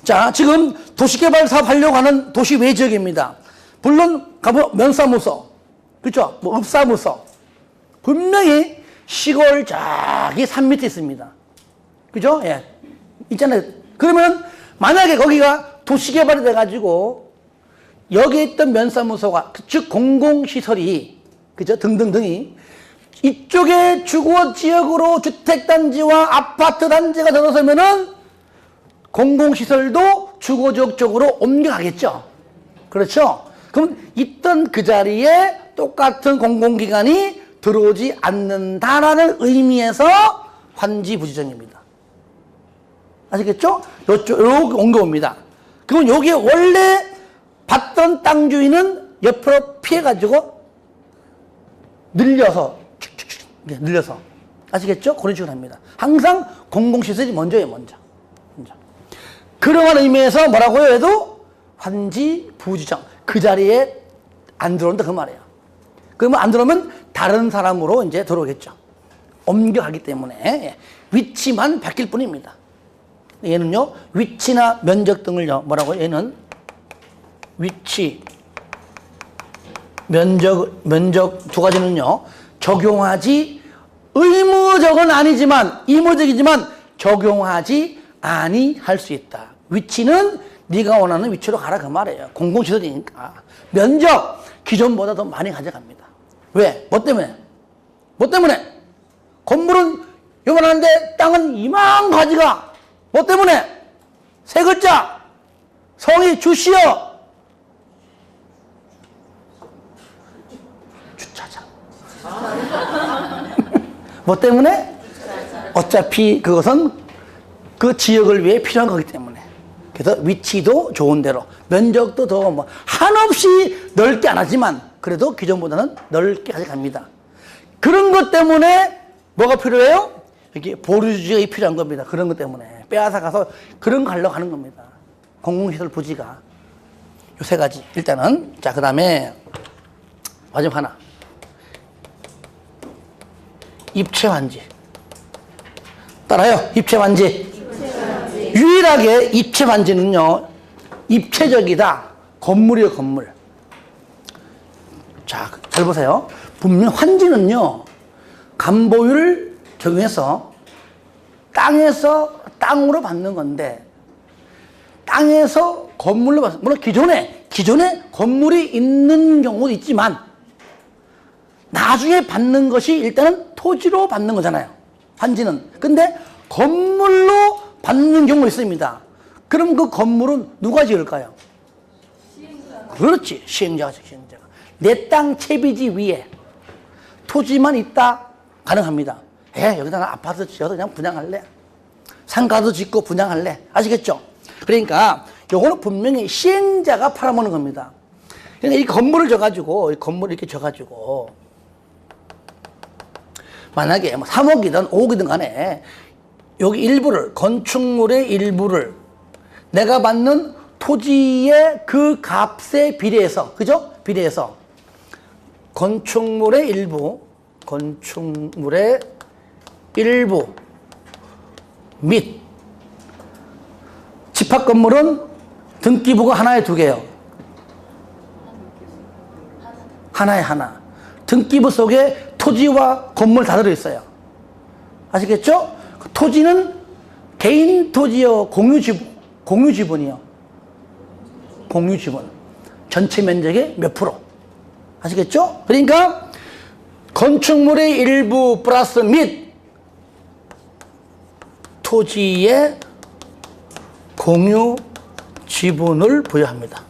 자, 지금 도시개발 사업 하려고 하는 도시 외 지역입니다. 물론 가보면 면사무소, 그렇죠? 뭐 읍사무소, 분명히 시골 저기 산 밑에 있습니다. 그죠? 예. 있잖아요. 그러면 만약에 거기가 도시개발이 돼가지고 여기에 있던 면사무소가, 즉 공공시설이, 그죠? 등등등이 이쪽에 주거 지역으로 주택단지와 아파트 단지가 들어서면은 공공시설도 주거지역 쪽으로 옮겨가겠죠. 그렇죠? 그럼 있던 그 자리에 똑같은 공공기관이 들어오지 않는다라는 의미에서 환지부지정입니다. 아시겠죠? 요쪽, 이렇게 옮겨옵니다. 그럼 여기에 원래 받던 땅 주인은 옆으로 피해가지고 늘려서, 늘려서. 아시겠죠? 그런 식으로 합니다. 항상 공공시설이 먼저예요, 먼저. 그러한 의미에서 뭐라고요? 해도 환지부지정. 그 자리에 안 들어온다 그 말이에요. 그러면 안 들어오면 다른 사람으로 이제 들어오겠죠. 옮겨가기 때문에 위치만 바뀔 뿐입니다. 얘는요, 위치나 면적 등을요, 뭐라고요? 얘는 위치, 면적 두 가지는요, 적용하지, 의무적은 아니지만, 의무적이지만 적용하지 아니할 수 있다. 위치는 네가 원하는 위치로 가라 그 말이에요. 공공시설이니까. 면적, 기존보다 더 많이 가져갑니다. 왜? 뭐 때문에? 뭐 때문에? 건물은 요만한데 땅은 이만 가지가. 뭐 때문에? 세 글자. 성이 주시어. 주차장. 뭐 때문에? 어차피 그것은 그 지역을 위해 필요한 거기 때문에. 그래서 위치도 좋은 대로, 면적도 더 뭐 한없이 넓게 안 하지만 그래도 기존보다는 넓게 가져갑니다. 그런 것 때문에 뭐가 필요해요? 여기 보류지역이 필요한 겁니다. 그런 것 때문에 빼앗아 가서 그런 거 하려고 하는 겁니다. 공공시설 부지가 요 세 가지. 일단은 자, 그 다음에 마지막 하나, 입체환지. 따라요. 입체환지. 유일하게 입체환지는요, 입체적이다. 건물이요, 건물. 자, 잘 보세요. 분명 환지는요, 간보유를 적용해서 땅에서 땅으로 받는 건데, 땅에서 건물로 받는, 물론 기존에 건물이 있는 경우도 있지만, 나중에 받는 것이 일단은 토지로 받는 거잖아요. 환지는. 근데 건물로 받는 경우가 있습니다. 그럼 그 건물은 누가 지을까요? 시행자. 그렇지. 시행자가. 내 땅 채비지 위에 토지만 있다 가능합니다. 여기다 나 아파트 지어서 그냥 분양할래. 상가도 짓고 분양할래. 아시겠죠? 그러니까 요거는 분명히 시행자가 팔아먹는 겁니다. 그러니까 이 건물을 져가지고, 이 건물을 이렇게 져가지고, 만약에 뭐 3억이든 5억이든 간에 여기 일부를, 건축물의 일부를 내가 받는 토지의 그 값에 비례해서, 그죠? 비례해서 건축물의 일부 및 집합 건물은 등기부가 하나에 두 개요. 하나에 하나. 등기부 속에 토지와 건물 다 들어있어요. 아시겠죠? 그 토지는 개인 토지요, 공유지분이요. 공유지분. 전체 면적의 몇 프로. 아시겠죠? 그러니까 건축물의 일부 플러스 및 토지의 공유 지분을 부여합니다.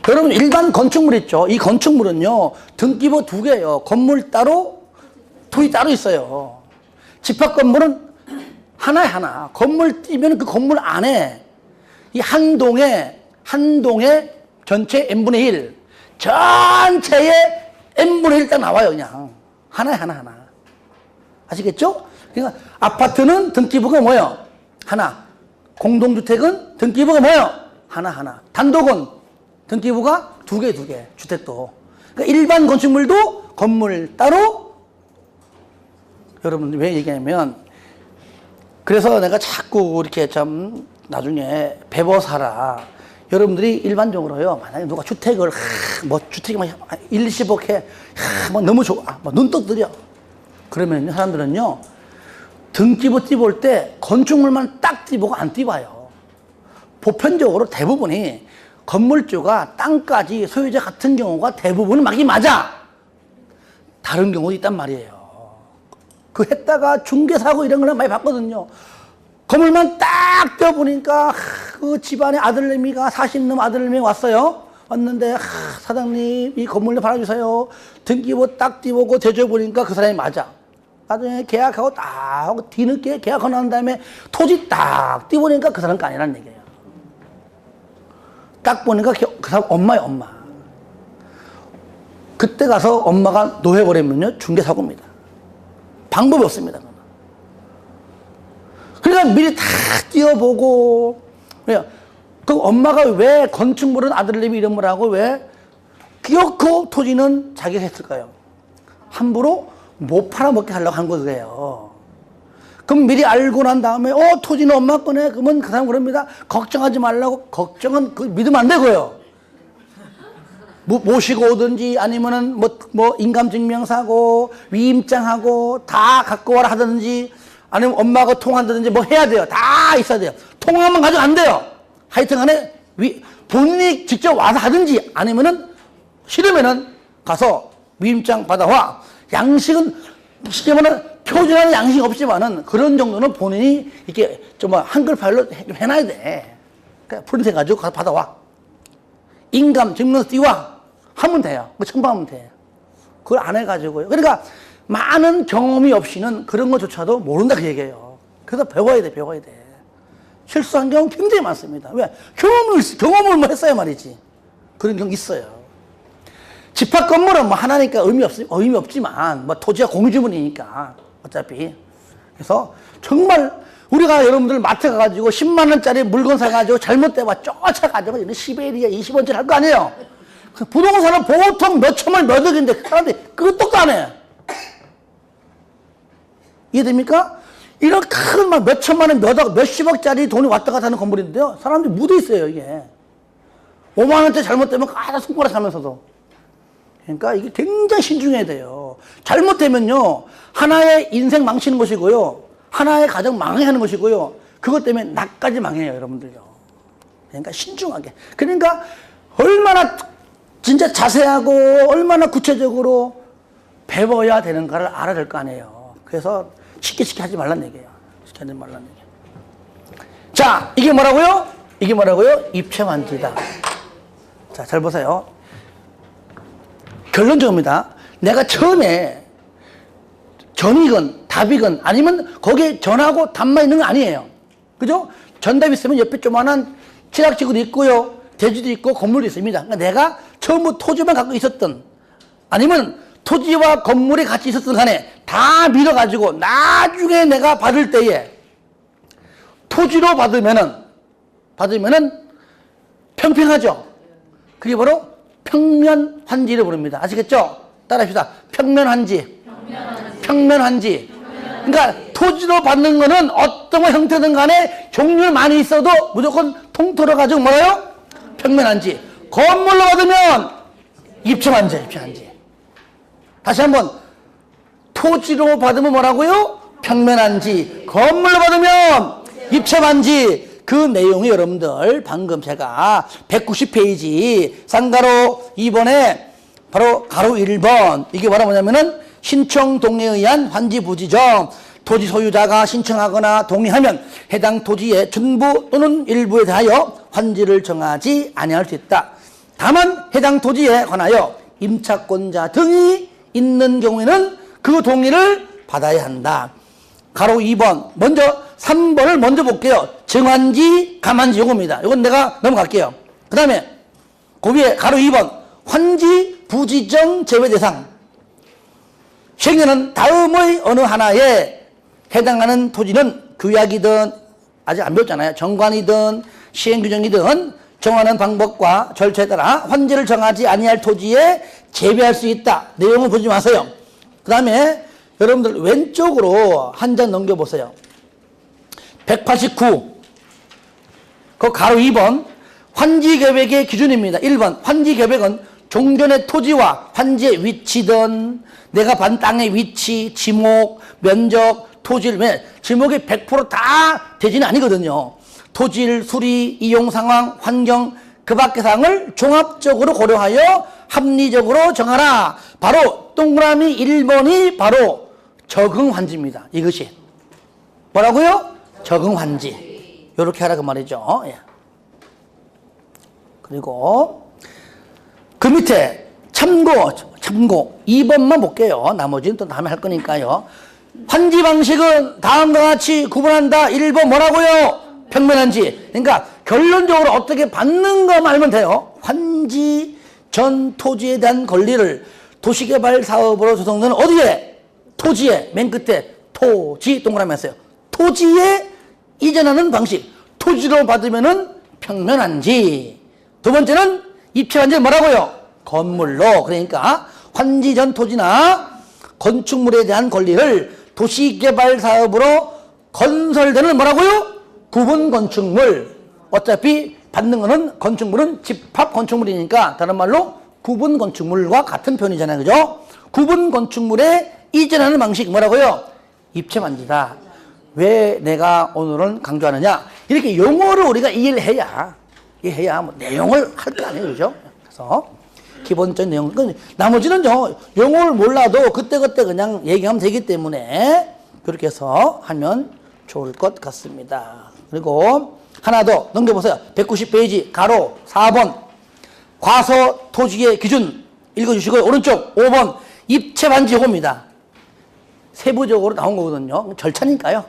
여러분, 일반 건축물 있죠? 이 건축물은요, 등기부 두 개예요. 건물 따로, 토지 따로 있어요. 집합 건물은 하나에 하나. 건물 띄면 그 건물 안에 이 한 동에 전체 n분의 1, 전체의 n분의 1 딱 나와요, 그냥. 하나에 하나. 아시겠죠? 그러니까 아파트는 등기부가 뭐예요? 하나. 공동주택은 등기부가 뭐예요? 하나. 단독은 등기부가 두 개, 주택도. 그러니까 일반 건축물도 건물 따로. 여러분, 왜 얘기하냐면, 그래서 내가 자꾸 이렇게 참 나중에 배워사라. 여러분들이 일반적으로요, 만약에 누가 주택을, 주택이 막 1, 20억 해, 너무 좋아. 눈 떠들여. 그러면 사람들은요, 등기부 띄볼 때 건축물만 딱 띄보고 안 띄봐요. 보편적으로 대부분이 건물주가 땅까지 소유자 같은 경우가 대부분은 막이 맞아. 다른 경우도 있단 말이에요. 그 했다가 중개사고 이런 거는 많이 봤거든요. 건물만 딱 떼어보니까 그 집안의 아들내미가 40놈 아들내미가 왔어요. 왔는데 사장님 이 건물 좀 팔아주세요. 등기부 딱 띄우고 대줘보니까 그 사람이 맞아. 나중에 계약하고 딱 하고 뒤늦게 계약하고 난 다음에 토지 딱 띄우니까 그 사람 거 아니라는 얘기예요. 딱 보니까 그 사람 엄마예요, 엄마. 그때 가서 엄마가 노해버리면요, 중개사고입니다. 방법이 없습니다. 그러니까 미리 다 띄워보고, 그 엄마가 왜 건축물은 아들내미 이름을 하고 왜 기어코 토지는 자기가 했을까요? 함부로 못 팔아먹게 하려고 한 거예요. 그럼 미리 알고 난 다음에 토지는 엄마 거네. 그러면 그 사람 그럽니다. 걱정하지 말라고. 걱정은 믿으면 안 되고요. 모시고 오든지 아니면은 인감증명사고 위임장하고 다 갖고 와라 하든지 아니면 엄마가 통화한다든지 해야 돼요. 다 있어야 돼요. 통화만 가지고 안 돼요. 하여튼 간에 본인이 직접 와서 하든지 아니면은 싫으면은 가서 위임장 받아와. 양식은 쉽게 말하면 표준화는 양식 없지만은 그런 정도는 본인이 이렇게 좀 한글 파일로 해놔야 돼. 그러니까 프린트 해가지고 가서 받아와. 인감 증명서 띄와. 하면 돼요. 첨부하면 돼. 그걸 안 해가지고요. 그러니까 많은 경험이 없이는 그런 것조차도 모른다 그 얘기예요. 그래서 배워야 돼. 실수한 경우 굉장히 많습니다. 왜? 경험을 했어야 말이지. 그런 경우 있어요. 집합 건물은 하나니까 의미 없지만, 토지가 공유지분이니까, 어차피. 그래서 정말 우리가 여러분들 마트 가가지고 10만원짜리 물건 사가지고 잘못돼봐 쫓아가지고 시베리아 20원짜리 할 거 아니에요? 부동산은 보통 몇 천만 몇 억인데 사람들이 끄떡도 안 해. 이해됩니까? 이런 큰 몇 천만 원, 몇 억, 몇십억짜리 돈이 왔다 갔다 하는 건물인데요. 사람들이 묻어 있어요, 이게. 5만 원짜리 잘못되면 까다 손가락 하면서도. 그러니까 이게 굉장히 신중해야 돼요. 잘못되면요, 하나의 인생 망치는 것이고요, 하나의 가정 망해하는 것이고요, 그것 때문에 나까지 망해요, 여러분들요. 그러니까 신중하게. 그러니까 얼마나 진짜 자세하고 얼마나 구체적으로 배워야 되는가를 알아야 될 거 아니에요. 그래서 쉽게 하지 말란 얘기예요. 쉽게 하지 말란 얘기예요. 자, 이게 뭐라고요? 이게 뭐라고요? 입체만지다. 자, 잘 보세요. 결론적입니다. 내가 처음에 전이건 답이건 아니면 거기에 전하고 답만 있는 거 아니에요. 그죠? 전답이 있으면 옆에 조만한 칠학지구도 있고요. 대지도 있고 건물도 있습니다. 그러니까 내가 처음부터 토지만 갖고 있었던 아니면 토지와 건물이 같이 있었던 간에 다 밀어가지고 나중에 내가 받을 때에 토지로 받으면은 평평하죠. 그게 바로 평면환지를 부릅니다. 아시겠죠? 따라합시다. 평면환지. 그러니까 토지로 받는 거는 어떤 형태든 간에 종류 많이 있어도 무조건 통틀어 가지고 뭐예요? 평면환지. 건물로 받으면 입체환지. 다시 한번 토지로 받으면 뭐라고요? 평면환지. 건물로 받으면 입체환지. 그 내용이 여러분들 방금 제가 190페이지 쌍가로 2번에 바로 가로 1번 이게 뭐냐면은 신청 동의에 의한 환지 부지정 토지 소유자가 신청하거나 동의하면 해당 토지의 전부 또는 일부에 대하여 환지를 정하지 아니할 수 있다. 다만 해당 토지에 관하여 임차권자 등이 있는 경우에는 그 동의를 받아야 한다. 가로 2번 먼저 3번을 먼저 볼게요. 정환지, 감환지 요겁니다. 요건 내가 넘어갈게요. 그 다음에 그 위에 가로 2번 환지 부지정 제외 대상 시행령은 다음의 어느 하나에 해당하는 토지는 규약이든 아직 안 배웠잖아요. 정관이든 시행규정이든 정하는 방법과 절차에 따라 환지를 정하지 아니할 토지에 제외할 수 있다. 내용을 보지 마세요. 그 다음에 여러분들 왼쪽으로 한 장 넘겨보세요. 189 그 가로 2번 환지계획의 기준입니다. 1번 환지계획은 종전의 토지와 환지의 위치든 내가 반 땅의 위치, 지목, 면적, 토지를 왜 지목이 100% 되지는 아니거든요. 토지를 수리, 이용 상황, 환경 그 밖의 사항을 종합적으로 고려하여 합리적으로 정하라. 바로 동그라미 1번이 바로 적응환지입니다. 이것이 뭐라고요? 적응환지. 이렇게 하라 그 말이죠. 예. 그리고 그 밑에 참고 2번만 볼게요. 나머지는 또 다음에 할 거니까요. 환지 방식은 다음과 같이 구분한다. 1번 뭐라고요? 평면환지. 그러니까 결론적으로 어떻게 받는 거 말면 돼요. 환지 전 토지에 대한 권리를 도시개발 사업으로 조성되는 어디에? 토지에 맨 끝에 토지 동그라미 했어요. 토지에 이전하는 방식. 토지로 받으면은 평면환지. 두 번째는 입체환지 뭐라고요? 건물로. 그러니까 환지 전 토지나 건축물에 대한 권리를 도시개발 사업으로 건설되는 뭐라고요? 구분 건축물. 어차피 받는 거는 건축물은 집합 건축물이니까 다른 말로 구분 건축물과 같은 표현이잖아요. 그죠? 구분 건축물에 이전하는 방식 뭐라고요? 입체환지다. 왜 내가 오늘은 강조하느냐? 이렇게 용어를 우리가 이해해야 뭐 내용을 할 거 아니에요. 그죠? 그래서 기본적인 내용. 나머지는요, 용어를 몰라도 그때그때 그냥 얘기하면 되기 때문에 그렇게 해서 하면 좋을 것 같습니다. 그리고 하나 더 넘겨보세요. 190페이지 가로 4번 과서 토지의 기준 읽어주시고요. 오른쪽 5번 입체환지 요겁니다. 세부적으로 나온 거거든요. 절차니까요.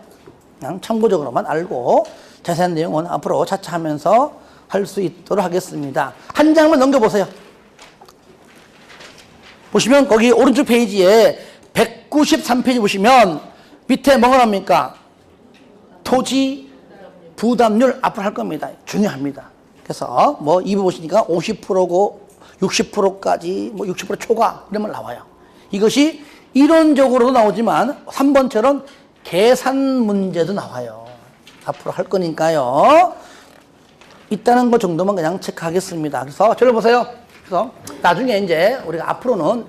그냥 참고적으로만 알고 자세한 내용은 앞으로 차차 하면서 할 수 있도록 하겠습니다. 한 장만 넘겨보세요. 보시면 거기 오른쪽 페이지에 193페이지 보시면 밑에 뭐가 나옵니까? 토지 부담률 앞으로 할 겁니다. 중요합니다. 그래서 뭐 2부 보시니까 50%고 60%까지 뭐 60% 초과 이러면 나와요. 이것이 이론적으로도 나오지만 3번처럼 계산 문제도 나와요. 앞으로 할 거니까요. 있다는 것 정도만 그냥 체크하겠습니다. 그래서 저를 보세요. 그래서 나중에 이제 우리가 앞으로는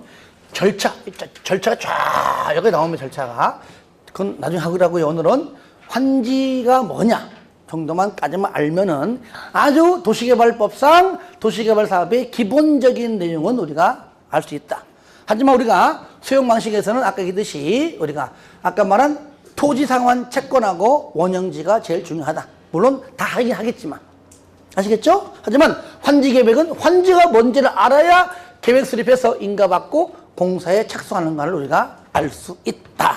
절차가 쫙 여기 나오면 절차가 그건 나중에 하더라고요. 오늘은 환지가 뭐냐 정도만까지만 알면은 아주 도시개발법상 도시개발 사업의 기본적인 내용은 우리가 알 수 있다. 하지만 우리가 수용 방식에서는 아까 얘기했듯이 우리가 아까 말한 토지 상환 채권하고 원형지가 제일 중요하다. 물론 다 하긴 하겠지만. 아시겠죠? 하지만 환지 계획은 환지가 뭔지를 알아야 계획 수립해서 인가받고 공사에 착수하는가를 우리가 알 수 있다.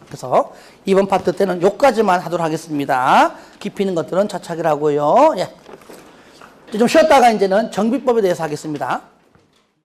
그래서 이번 파트 때는 여기까지만 하도록 하겠습니다. 깊이 있는 것들은 차차기라고요. 예. 좀 쉬었다가 이제는 정비법에 대해서 하겠습니다.